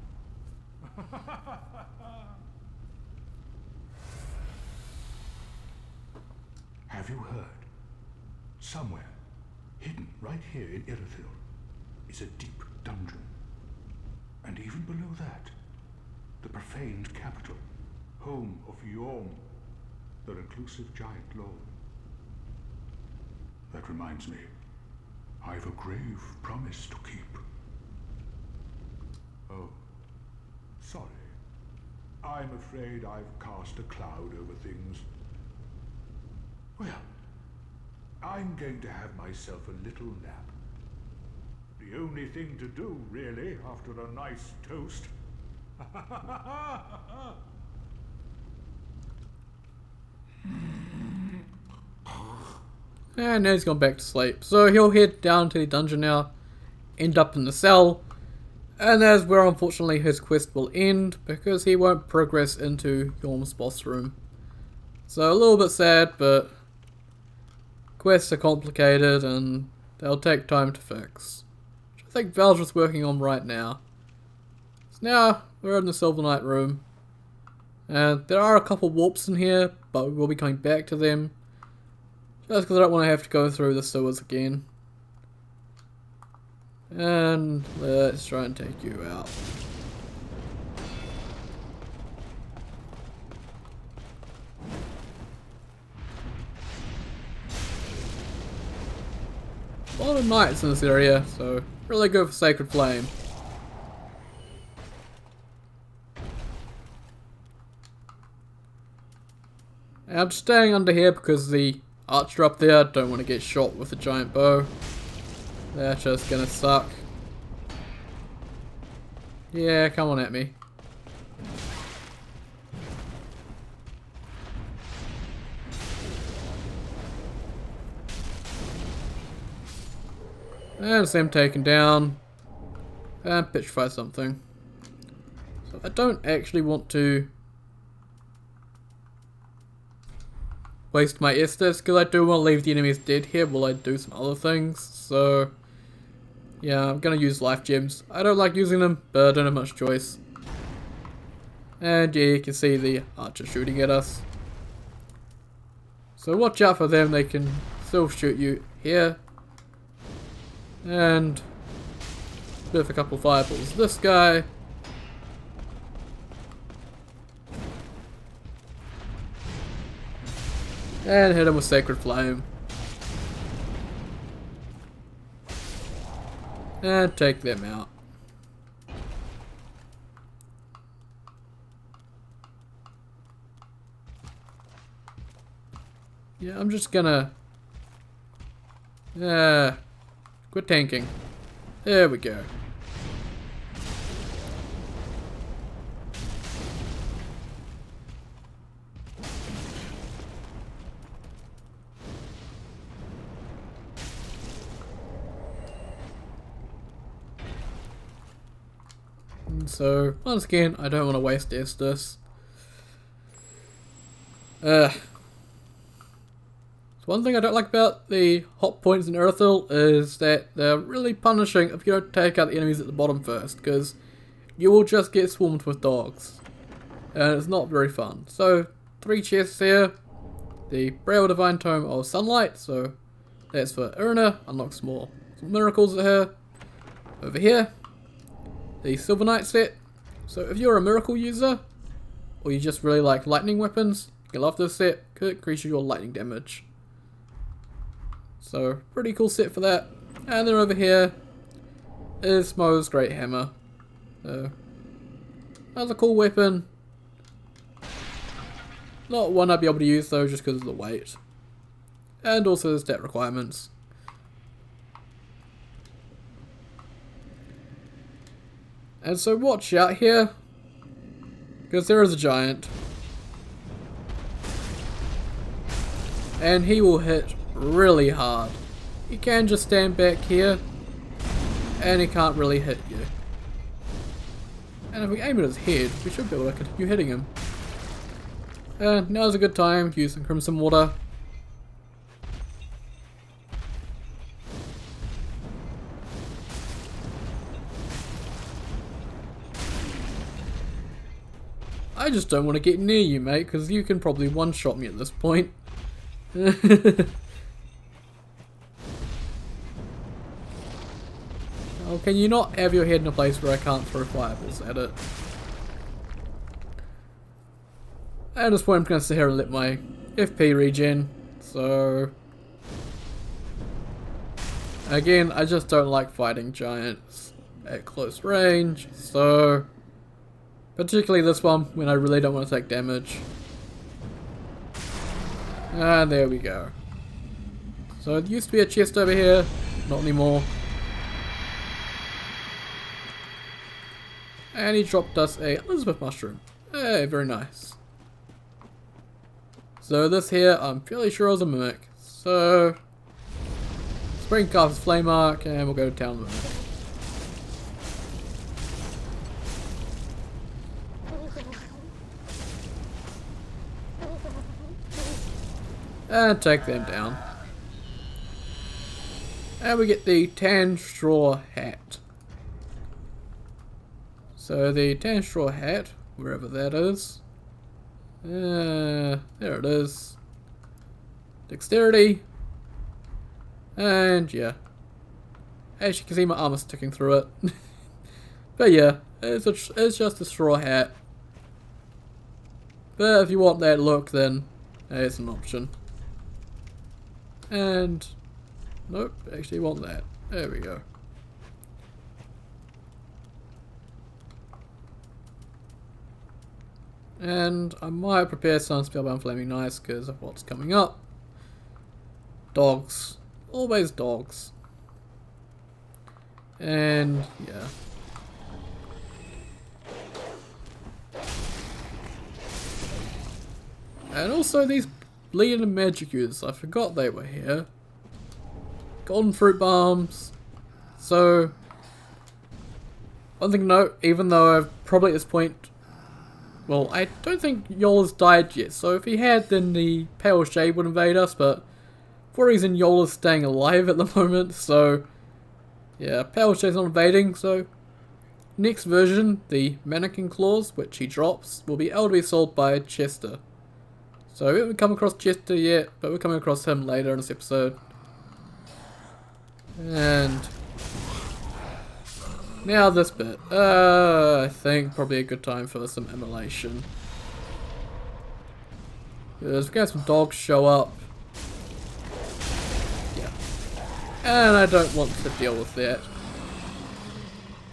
Have you heard? Somewhere, hidden right here in Irithyll, is a deep dungeon. And even below that, the profaned capital, home of Yom, the reclusive giant lord. That reminds me, I've a grave promise to keep. Oh, sorry. I'm afraid I've cast a cloud over things. Well, I'm going to have myself a little nap. The only thing to do, really, after a nice toast. And now he's gone back to sleep. So he'll head down to the dungeon now, end up in the cell, and that's where unfortunately his quest will end, because he won't progress into Yom's boss room. So a little bit sad, but quests are complicated and they'll take time to fix. Which I think Valdra's working on right now. So now we're in the Silver Knight room. And there are a couple warps in here, but we will be coming back to them. Just because I don't want to have to go through the sewers again. And let's try and take you out. A lot of knights in this area, so really good for Sacred Flame. And I'm staying under here because the archer up there don't want to get shot with a giant bow. That's just gonna suck. Yeah, come on at me. And Sam taken down. And petrify something. So I don't actually want to waste my Estus, because I do want to leave the enemies dead here while I do some other things. So yeah, I'm gonna use life gems. I don't like using them, but I don't have much choice. And yeah, you can see the archer shooting at us. So watch out for them, they can still shoot you here. And with a couple fireballs. This guy. And hit him with Sacred Flame. And take them out. Yeah, I'm just gonna quit tanking. There we go. And so, once again, I don't want to waste Estus. One thing I don't like about the hot points in Erythryll is that they're really punishing if you don't take out the enemies at the bottom first, because you will just get swarmed with dogs. And it's not very fun. So, 3 chests here. The Braille Divine Tome of Sunlight, so that's for Irina, unlocks more miracles at her. Over here, the Silver Knight set. So if you're a miracle user, or you just really like lightning weapons, you love this set, because it increases your lightning damage. So, pretty cool set for that. And then over here is Smo's Great Hammer. Another cool weapon. Not one I'd be able to use though, just because of the weight. And also the stat requirements. And so watch out here, because there is a giant. And he will hit really hard. You can just stand back here and he can't really hit you. And if we aim at his head, we should be able to continue hitting him. And now's a good time to use some Crimson Water. I just don't want to get near you, mate, because you can probably one-shot me at this point. Oh, can you not have your head in a place where I can't throw fireballs at it? At this point I'm going to sit here and let my FP regen, so... Again, I just don't like fighting giants at close range, so... Particularly this one, when I really don't want to take damage. And there we go. So it used to be a chest over here, not anymore. And he dropped us a Elizabeth mushroom. Hey, very nice. So this here, I'm fairly sure is a mimic. So... Spring cast Flame Arc, and we'll go to town with it. And take them down. And we get the tan straw hat. So the tan straw hat, wherever that is. There it is. Dexterity. And yeah. As you can see, my armor's sticking through it. But yeah, it's just a straw hat. But if you want that look, then it's an option. And nope, actually want that. There we go. And I might prepare some Spellbound Flaming Knives because of what's coming up. Dogs. Always dogs. And yeah. And also these bleeding magic users, I forgot they were here. Golden fruit bombs. So, one thing to note, even though I've probably at this point, well, I don't think Yola's died yet, so if he had, then the Pale Shade would invade us, but for a reason Yola's staying alive at the moment, so yeah, Pale Shade's not invading, so next version, the Mannequin Claws, which he drops, will be able to be sold by Chester. So we haven't come across Chester yet, but we're coming across him later in this episode. And now this bit. I think probably a good time for some immolation. Because we've got some dogs show up. Yeah. And I don't want to deal with that.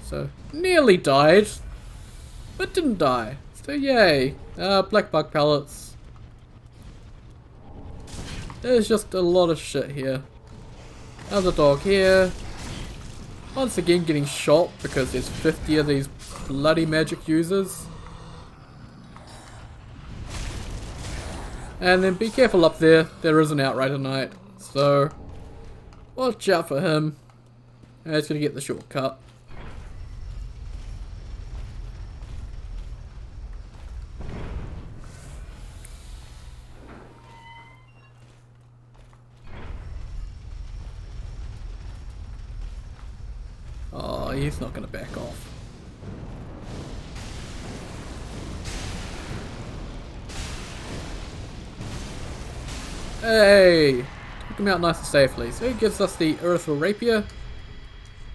So, nearly died. But didn't die. So yay. Black bug pellets. There's just a lot of shit here. Another dog here. Once again getting shot because there's 50 of these bloody magic users. And then be careful up there. There is an Outrider Knight. So watch out for him. And he's going to get the shortcut. Oh, he's not going to back off. Hey! Took him out nice and safely. So he gives us the Erythro Rapier,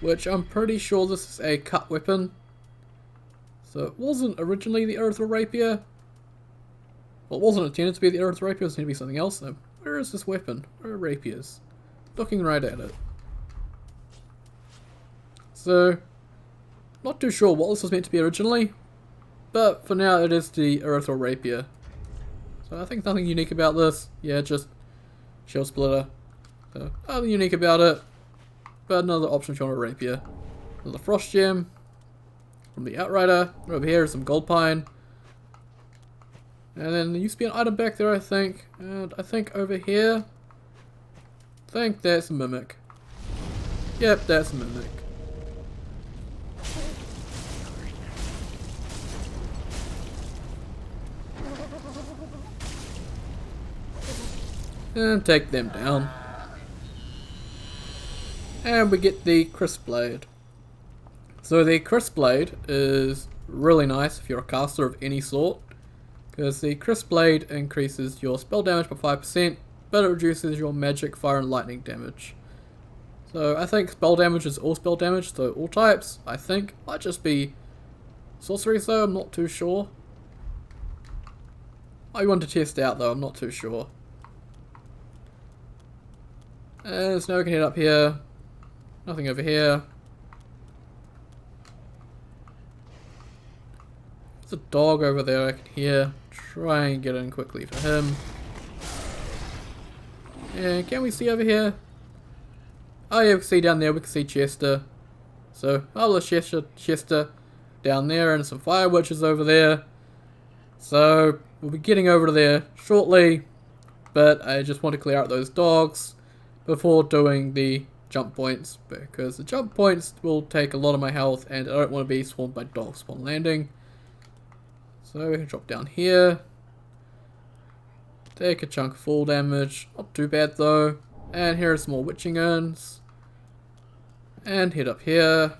which I'm pretty sure this is a cut weapon. So it wasn't originally the Erythro Rapier. Well, it wasn't intended to be the Erythro Rapier, it was intended to be something else. So where is this weapon? Where are rapiers? Looking right at it. So, not too sure what this was meant to be originally, but for now it is the Erythro Rapier. So I think nothing unique about this, yeah, just shield splitter. So, nothing unique about it, but another option for a rapier. Another frost gem from the Outrider. Over here is some gold pine. And then there used to be an item back there, I think. And I think over here, I think that's a mimic. Yep, that's a mimic. And take them down. And we get the Crisp Blade. So the Crisp Blade is really nice if you're a caster of any sort. Because the Crisp Blade increases your spell damage by 5%, but it reduces your magic, fire, and lightning damage. So I think spell damage is all spell damage, so all types, I think. Might just be sorcery, so I'm not too sure. I want to test out though, I'm not too sure. And so now we can head up here. Nothing over here. There's a dog over there I can hear. Try and get in quickly for him. And can we see over here? Oh yeah, we can see down there, we can see Chester. So, there's Chester down there and some fire witches over there. So, we'll be getting over to there shortly. But I just want to clear out those dogs before doing the jump points. Because the jump points will take a lot of my health and I don't want to be swarmed by dogs upon landing. So, we can drop down here. Take a chunk of fall damage. Not too bad though. And here are some more witching urns. And head up here.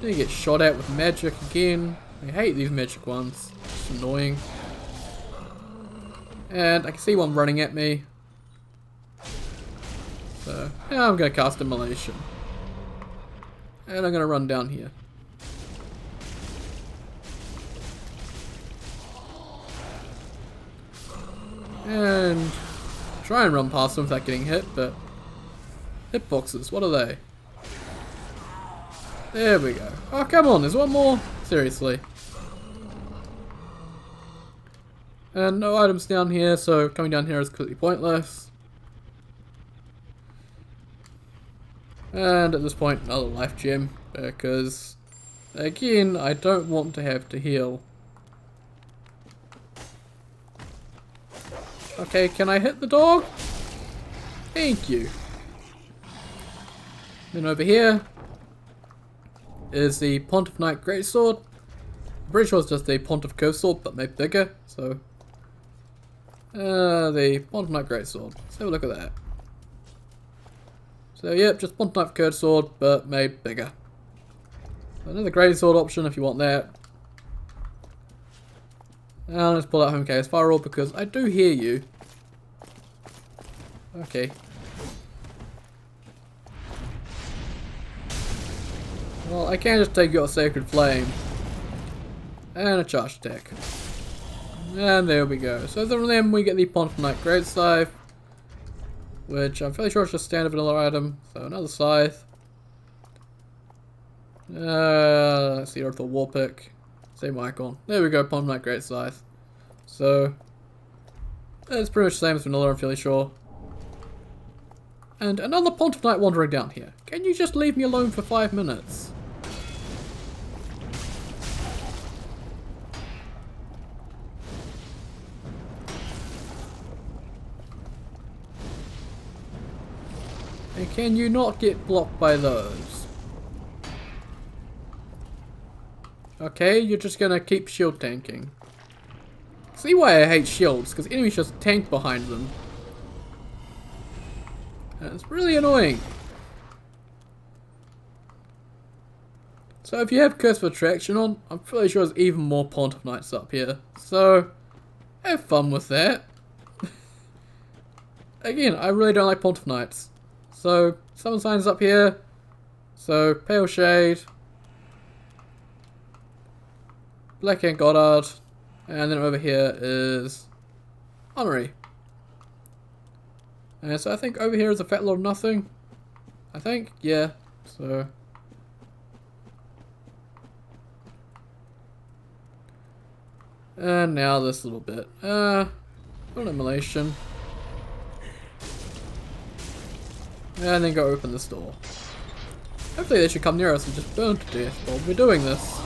Then you get shot at with magic again. I hate these magic ones. It's annoying. And I can see one running at me. So, now I'm going to cast Immolation. And I'm going to run down here. And try and run past them without getting hit, but hitboxes, what are they? There we go. Oh, come on, there's one more? Seriously. And no items down here, so coming down here is completely pointless. And at this point, another life gem, because, again, I don't want to have to heal. Okay, can I hit the dog? Thank you. Then over here is the Pontiff Knight Greatsword. I'm pretty sure it's just the Pontiff Curved Sword, but made bigger, so... the Pontiff Knight Greatsword. Let's have a look at that. So yep, just Pontiff Knight Curved Sword, but made bigger. Another Greatsword option if you want that. Now let's pull out Home Chaos Firewall because I do hear you. Okay. Well, I can just take your Sacred Flame. And a charge attack. And there we go. So from them we get the Pontiff Knight Great Scythe. Which I'm fairly sure is just standard vanilla item. So another scythe. Let's see, Erythryll Pic. Same icon. There we go, Pontiff Knight Great Scythe. So it's pretty much the same as vanilla, I'm fairly sure. And another Pontiff Knight wandering down here. Can you just leave me alone for 5 minutes? And can you not get blocked by those? Okay, you're just gonna keep shield tanking. See why I hate shields, because enemies just tank behind them. And it's really annoying. So if you have Curse of Attraction on, I'm pretty sure there's even more Pontiff Knights up here. So, have fun with that. Again, I really don't like Pontiff Knights. So, Summon Signs up here. So, Pale Shade. Blackhand Goddard. And then over here is Honorary. And so I think over here is a Fat Lord of Nothing. I think, yeah. So and now this little bit. Immolation. And then go open this door. Hopefully they should come near us and just burn to death while we're doing this.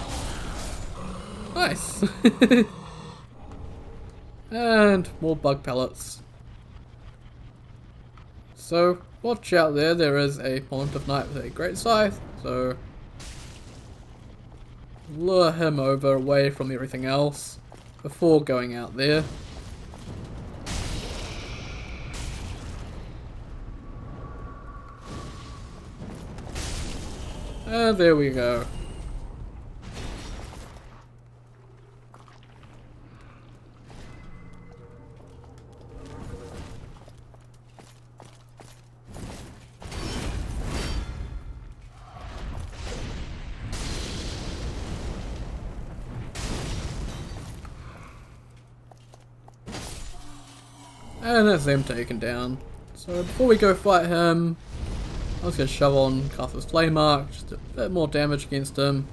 Nice. And more bug pellets. So, watch out there, there is a Pontiff Knight with a Great Scythe, so lure him over away from everything else before going out there. And there we go. And that's them taken down. So before we go fight him, I'm just going to shove on Castor's Flame Mark, just a bit more damage against him.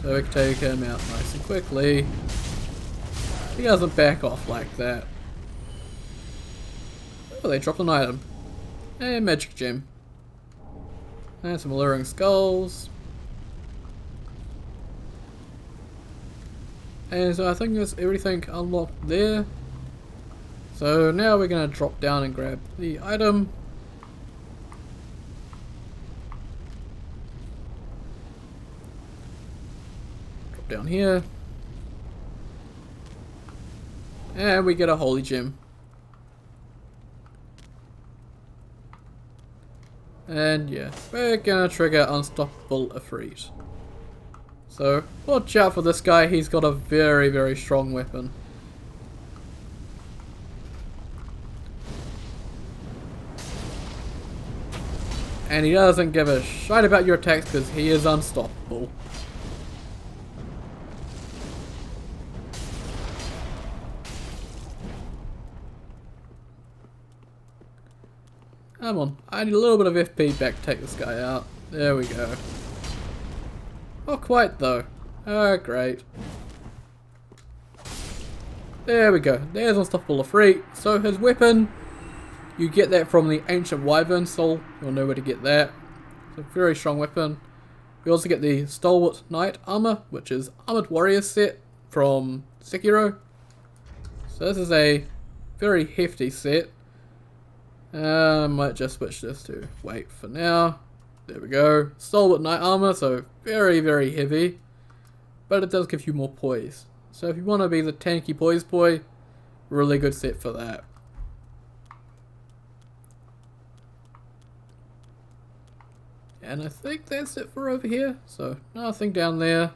So we can take him out nice and quickly. He doesn't back off like that. Oh, they dropped an item. And Magic Gem. And some Alluring Skulls. And so I think that's everything unlocked there. So now we're going to drop down and grab the item. Drop down here. And we get a Holy Gem. And yeah, we're going to trigger Unstoppable Ifrit. So watch out for this guy, he's got a very, very strong weapon. And he doesn't give a shite about your attacks because he is unstoppable. Come on, I need a little bit of FP back to take this guy out. There we go. Not quite though. Oh, great. There we go. There's Unstoppable Ifrit. So his weapon, you get that from the Ancient Wyvern Soul. You'll know where to get that. It's a very strong weapon. We also get the Stalwart Knight Armor, which is Armored Warrior set from Sekiro. So this is a very hefty set. I might just switch this to weight for now. There we go. Stalwart Knight Armor, so very, very heavy. But it does give you more poise. So if you want to be the tanky poise boy, really good set for that. And I think that's it for over here. So nothing down there.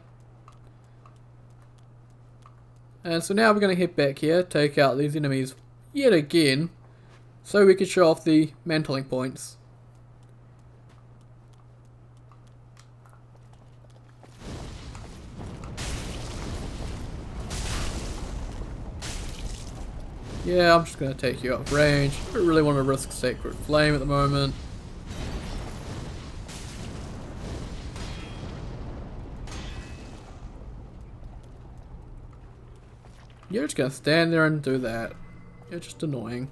And so now we're going to head back here, take out these enemies yet again, so we can show off the mantling points. Yeah, I'm just going to take you out of range. I don't really want to risk Sacred Flame at the moment. You're just going to stand there and do that. You're just annoying.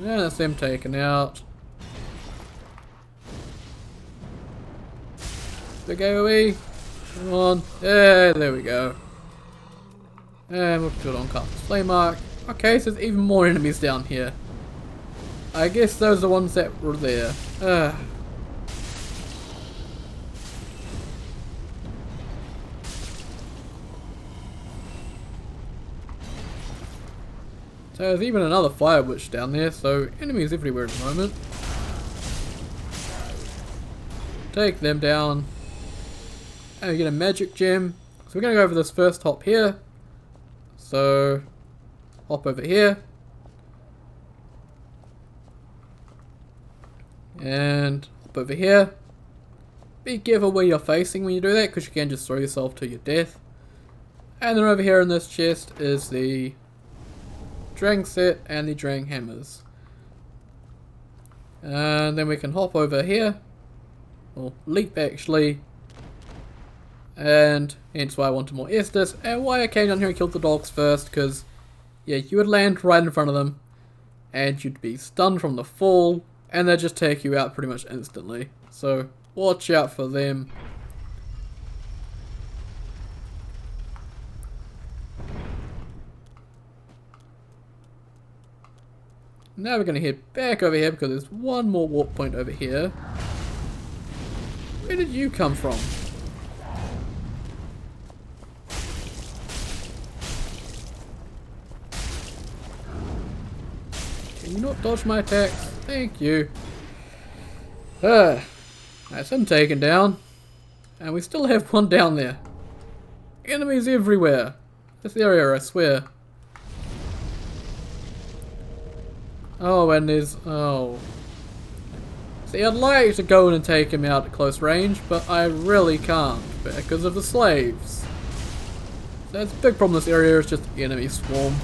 Yeah, that's them taken out. Big AoE. Come on. Yeah, there we go. And we'll put on Castor's Flame Mark. Okay, so there's even more enemies down here. I guess those are the ones that were there. So there's even another Fire Witch down there, so enemies everywhere at the moment. Take them down. And we get a Magic Gem. So we're going to go over this first hop here. So, hop over here. And hop over here. Be careful where you're facing when you do that, because you can just throw yourself to your death. And then over here in this chest is the Drang set and the Drang hammers. And then we can hop over here. Or leap actually. And hence why I wanted more Estus, and why I came down here and killed the dogs first, because yeah, you would land right in front of them and you'd be stunned from the fall and they'd just take you out pretty much instantly. So watch out for them. Now we're going to head back over here because there's one more warp point over here. Where did you come from? Can you not dodge my attacks? Thank you. That's him taken down. And we still have one down there. Enemies everywhere. This area, I swear. Oh, and there's... Oh. See, I'd like to go in and take him out at close range, but I really can't because of the slaves. That's a big problem in this area, it's just enemy swarm.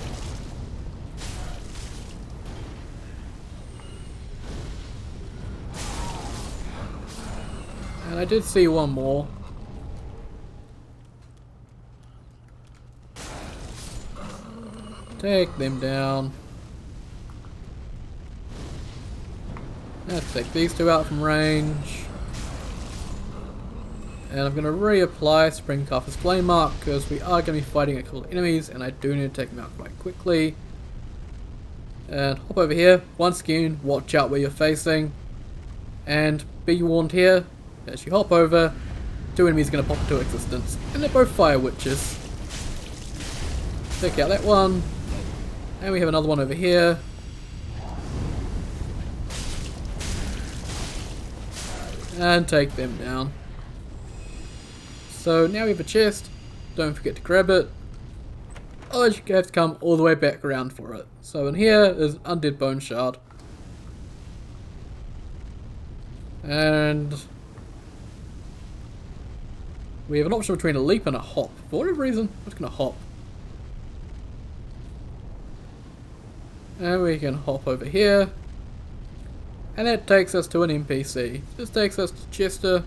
And I did see one more. Take them down. Let's take these two out from range. And I'm going to reapply Spring Carver's Flame Mark because we are going to be fighting a couple of enemies and I do need to take them out quite quickly. And hop over here. Once again, watch out where you're facing. And be warned here, as you hop over, two enemies are going to pop into existence. And they're both Fire Witches. Take out that one. And we have another one over here. And take them down. So now we have a chest. Don't forget to grab it. Otherwise you have to come all the way back around for it. So in here is Undead Bone Shard. And we have an option between a leap and a hop. For whatever reason, I'm just going to hop. And we can hop over here. And that takes us to an NPC. This takes us to Chester.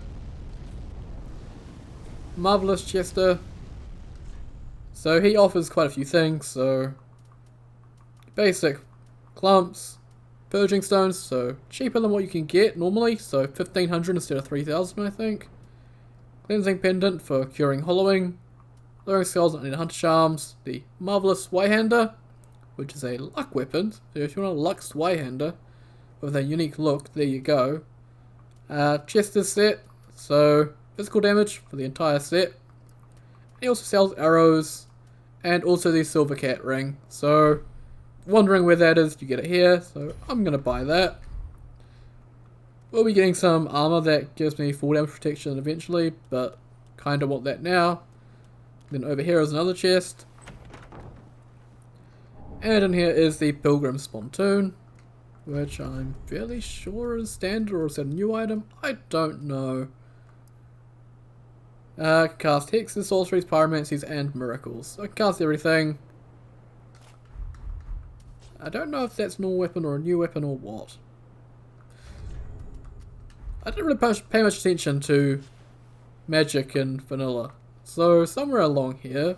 Marvelous Chester. So he offers quite a few things. So basic clumps, purging stones, so cheaper than what you can get normally. So 1500 instead of 3000, I think. Cleansing pendant for curing hollowing. Lowering skulls and hunter charms. The marvelous Zweihander, which is a luck weapon. So if you want a luck Zweihander with a unique look, there you go. Chester's set, so physical damage for the entire set. He also sells arrows and also the silver cat ring. So wondering where that is, you get it here. So I'm gonna buy that. We'll be getting some armor that gives me full damage protection eventually, but kinda want that now. Then over here is another chest. And in here is the Pilgrim Sponton, which I'm fairly sure is standard, or is that a new item? I don't know. Cast hexes, sorceries, pyromancies, and miracles. I cast everything. I don't know if that's an all weapon or a new weapon or what. I didn't really pay much attention to magic in vanilla. So somewhere along here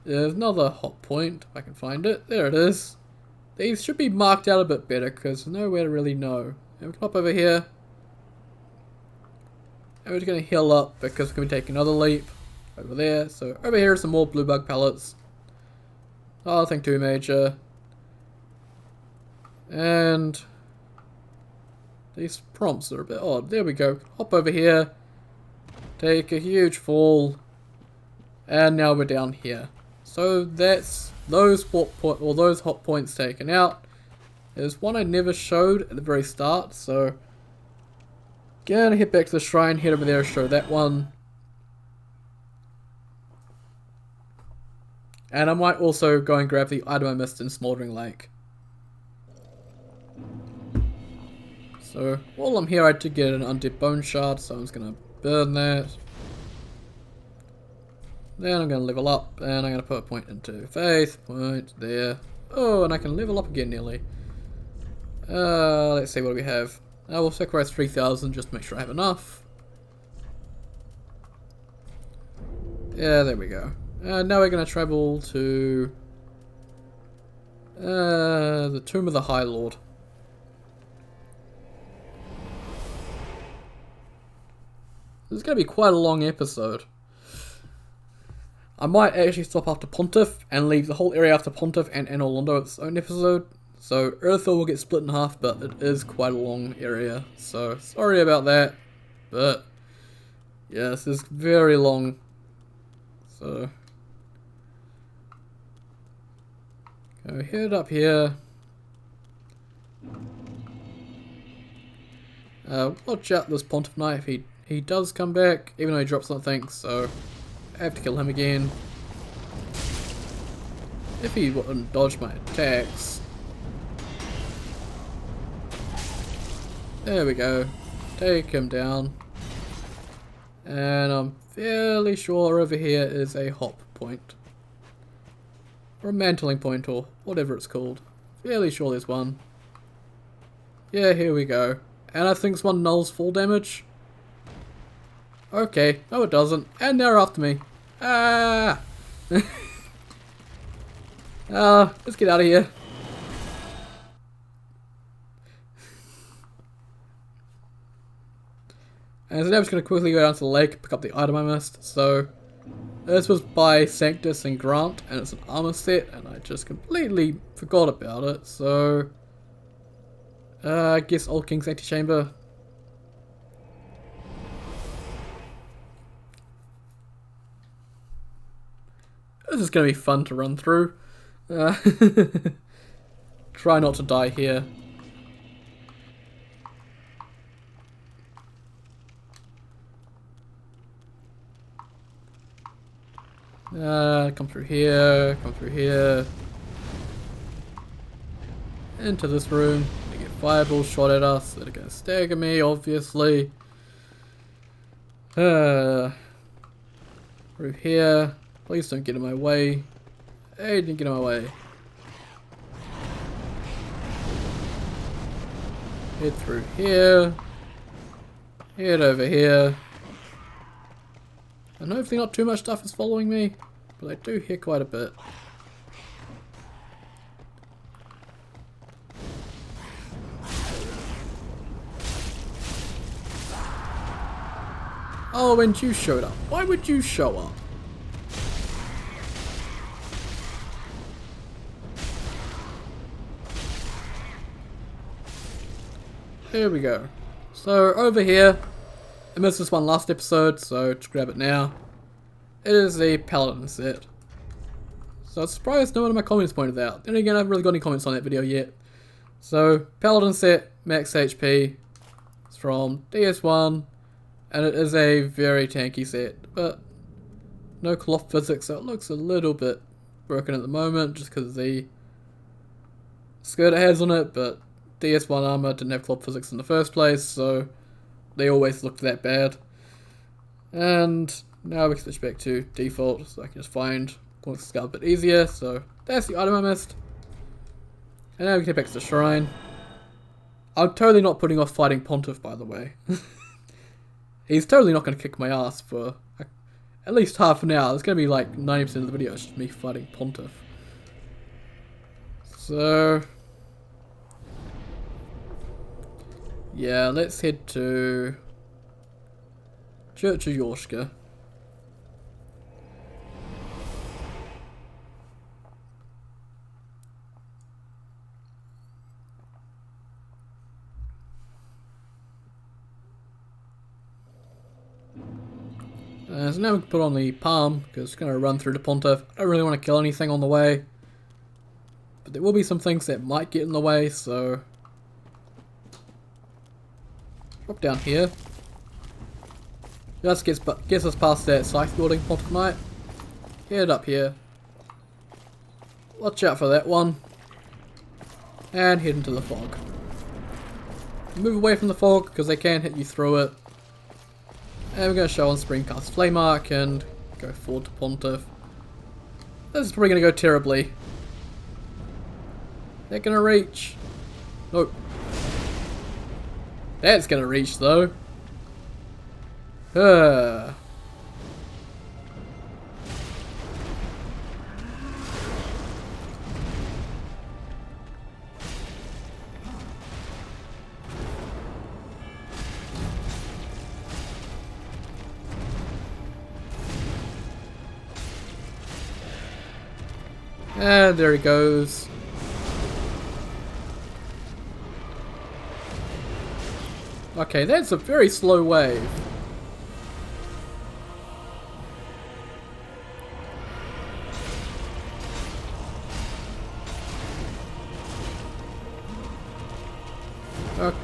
there's another hot point, if I can find it. There it is. These should be marked out a bit better because there's nowhere to really know. And we can hop over here. And we're just going to heal up because we're going to take another leap over there. So over here are some more blue bug pellets. Nothing too major. And these prompts are a bit odd. There we go. Hop over here. Take a huge fall. And now we're down here. So that's those hot points taken out. There's one I never showed at the very start, so gonna head back to the shrine, head over there and show that one. And I might also go and grab the item I missed in Smouldering Lake. So while I'm here I did get an Undead Bone Shard, so I'm just gonna burn that. Then I'm going to level up, and I'm going to put a point into faith, point there. Oh, and I can level up again nearly. Let's see what we have. I will sacrifice 3000 just to make sure I have enough. Yeah, there we go. Now we're going to travel to the Tomb of the High Lord. This is going to be quite a long episode. I might actually stop after Pontiff and leave the whole area after Pontiff and Anor Londo its own episode. So Erythro will get split in half, but it is quite a long area. So sorry about that. But yeah, this is very long. So go head up here. Watch out this Pontiff Knight, he does come back, even though he drops something, so I have to kill him again. If he wouldn't dodge my attacks. There we go. Take him down. And I'm fairly sure over here is a hop point. Or a mantling point, or whatever it's called. Fairly sure there's one. Yeah, here we go. And I think this one nulls full damage. Okay, no it doesn't. And they're after me. Ah! Let's get out of here. And so now I'm just going to quickly go down to the lake, pick up the item I missed. So, this was by Sanctus and Grant, and it's an armor set, and I just completely forgot about it. So, I guess Old King's Antechamber. This is going to be fun to run through. Try not to die here. Come through here, come through here. Into this room. They get fireballs shot at us. They're going to stagger me, obviously. Through here. Please don't get in my way. Hey, didn't get in my way. Head through here. Head over here. And hopefully not too much stuff is following me, but I do hear quite a bit. Oh, and you showed up. Why would you show up? Here we go. So over here, I missed this one last episode, so just grab it now. It is a Paladin set. So I'm surprised no one in my comments pointed out. Then again, I haven't really got any comments on that video yet. So, Paladin Set Max HP. It's from DS1. And it is a very tanky set. But no cloth physics, so it looks a little bit broken at the moment. Just because of the skirt it has on it. But DS1 armor didn't have cloth physics in the first place, so they always looked that bad. And now we can switch back to default, so I can just find Quillian Skull a bit easier. So that's the item I missed. And now we can get back to the shrine. I'm totally not putting off fighting Pontiff, by the way. He's totally not going to kick my ass for at least half an hour. It's going to be like 90% of the video is just me fighting Pontiff. So yeah, let's head to Church of Yorshka. So now we can put on the palm, because it's going to run through the Pontiff. I don't really want to kill anything on the way, but there will be some things that might get in the way, so drop down here. Just gets us past that scythe building Pontiff Knight. Head up here. Watch out for that one. And head into the fog. Move away from the fog because they can hit you through it. And we're going to show on screen cast Flame Arc and go forward to Pontiff. This is probably going to go terribly. They're going to reach. Nope. That's going to reach though. And there he goes. Okay, that's a very slow wave. Okay.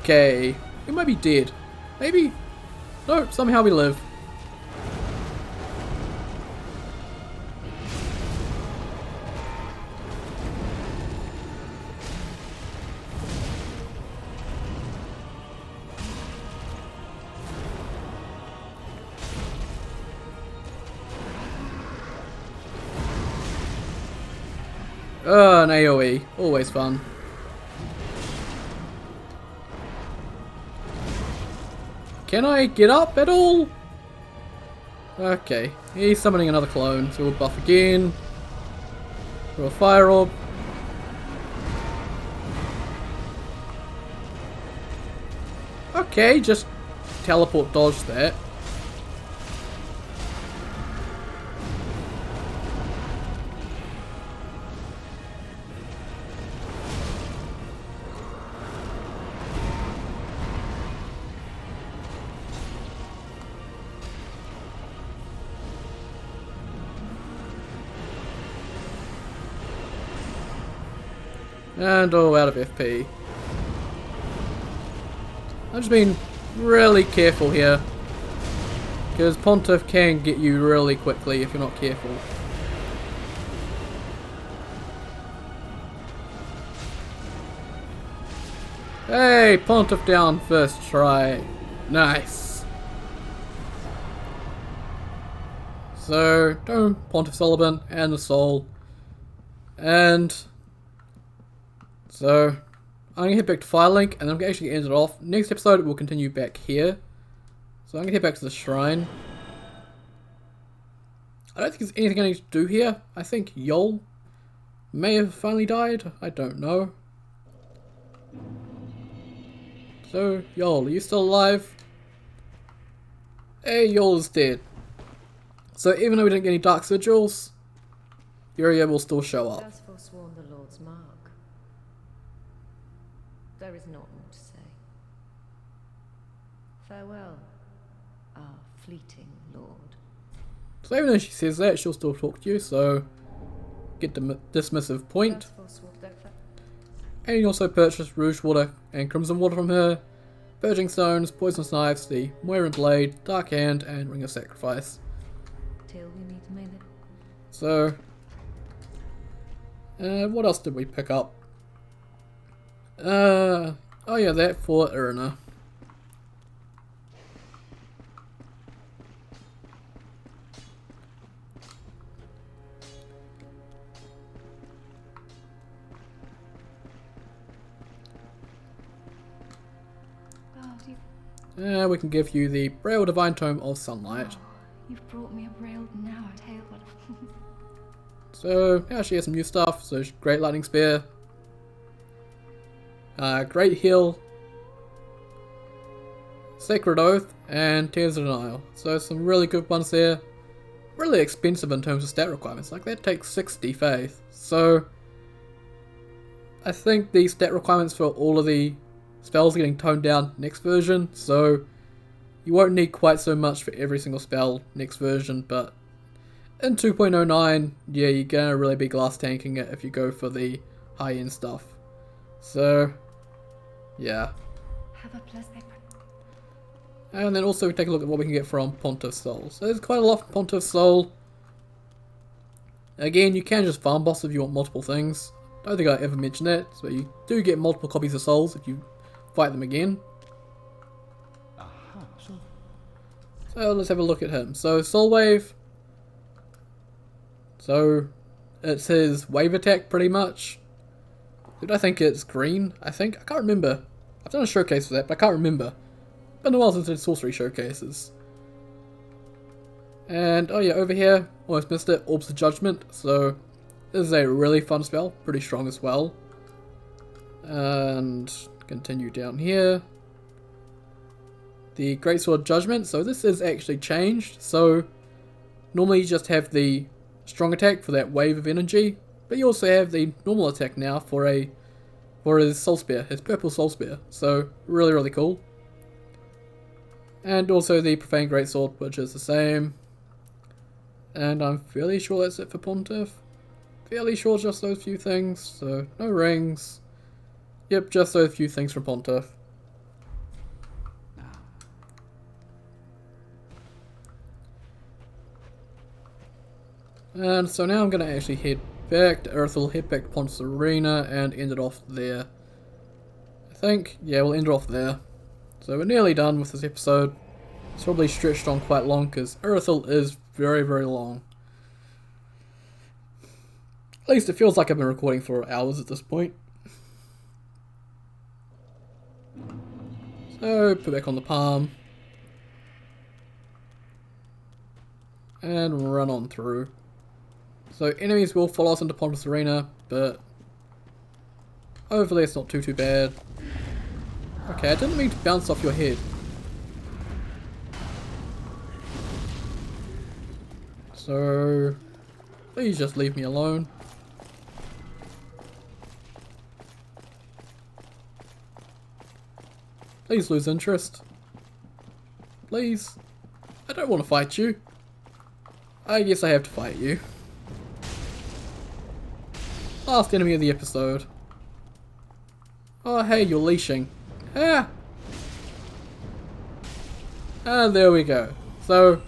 Okay. We might be dead. Maybe? No, somehow we live. An AoE. Always fun. Can I get up at all? Okay. He's summoning another clone, so we'll buff again. Throw a fire orb. Okay, just teleport dodge that. And oh, out of FP. I've just been really careful here, because Pontiff can get you really quickly if you're not careful. Hey, Pontiff down first try. Nice. So, Dome, Pontiff Sullivan, and the Soul. And so, I'm going to head back to Firelink, and then I'm going to actually end it off. Next episode, we'll continue back here. So I'm going to head back to the shrine. I don't think there's anything I need to do here. I think Yol may have finally died. I don't know. So, Yol, are you still alive? Hey, Yol is dead. So even though we didn't get any Dark Sigils, Yuria will still show up. Has forsworn the Lord's mark. There is not more to say. Farewell, our fleeting lord. So even though she says that, she'll still talk to you, so get the dismissive point. And you also purchase Rouge Water and Crimson Water from her, Purging Stones, Poisonous Knives, the Moiran Blade, Dark Hand, and Ring of Sacrifice. Till we meet again. So, what else did we pick up? Oh yeah, that for Irina. We can give you the Braille Divine Tome of Sunlight. You've brought me a braille now, I tell you what. So, yeah, she has some new stuff. So, Great Lightning Spear, Great Heal, Sacred Oath, and Tears of Denial. So, some really good ones there. Really expensive in terms of stat requirements. Like, that takes 60 faith. So, I think the stat requirements for all of the spells are getting toned down next version. So, you won't need quite so much for every single spell next version, but in 2.09, yeah, you're gonna really be glass tanking it if you go for the high-end stuff. So, yeah. Have a pleasant. And then also take a look at what we can get from Pontiff's Soul. So there's quite a lot from Pontiff's Soul. Again, you can just farm boss if you want multiple things. Don't think I ever mentioned that, so you do get multiple copies of souls if you fight them again. So let's have a look at him. So Soul Wave. So it's his wave attack pretty much. Dude, I think it's green. I can't remember. I've done a showcase for that, but I can't remember. Been a while since I did sorcery showcases. And oh yeah, over here, almost missed it, Orbs of Judgment. So this is a really fun spell, pretty strong as well. And continue down here. The Greatsword Judgment, so this is actually changed. So normally you just have the strong attack for that wave of energy, but you also have the normal attack now for his Soul Spear, his purple Soul Spear. So really, really cool. And also the Profane Greatsword, which is the same. And I'm fairly sure that's it for Pontiff. Fairly sure just those few things. So no rings. Yep, just those few things from Pontiff. And so now I'm going to actually head back to Irithyll, head back to Pontus Arena, and end it off there. I think, yeah, we'll end it off there. So we're nearly done with this episode. It's probably stretched on quite long because Irithyll is very, very long. At least it feels like I've been recording for hours at this point. So, put back on the palm. And run on through. So enemies will follow us into Pontus Arena, but hopefully it's not too bad. Okay, I didn't mean to bounce off your head. So please just leave me alone. Please lose interest. Please. I don't want to fight you. I guess I have to fight you. Last enemy of the episode. Oh hey, you're leashing. Ah! And there we go. So,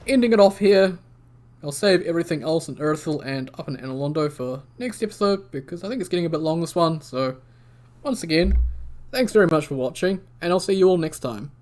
ending it off here. I'll save everything else in Irithyll and up in Analondo for next episode, because I think it's getting a bit long, this one. So, once again, thanks very much for watching, and I'll see you all next time.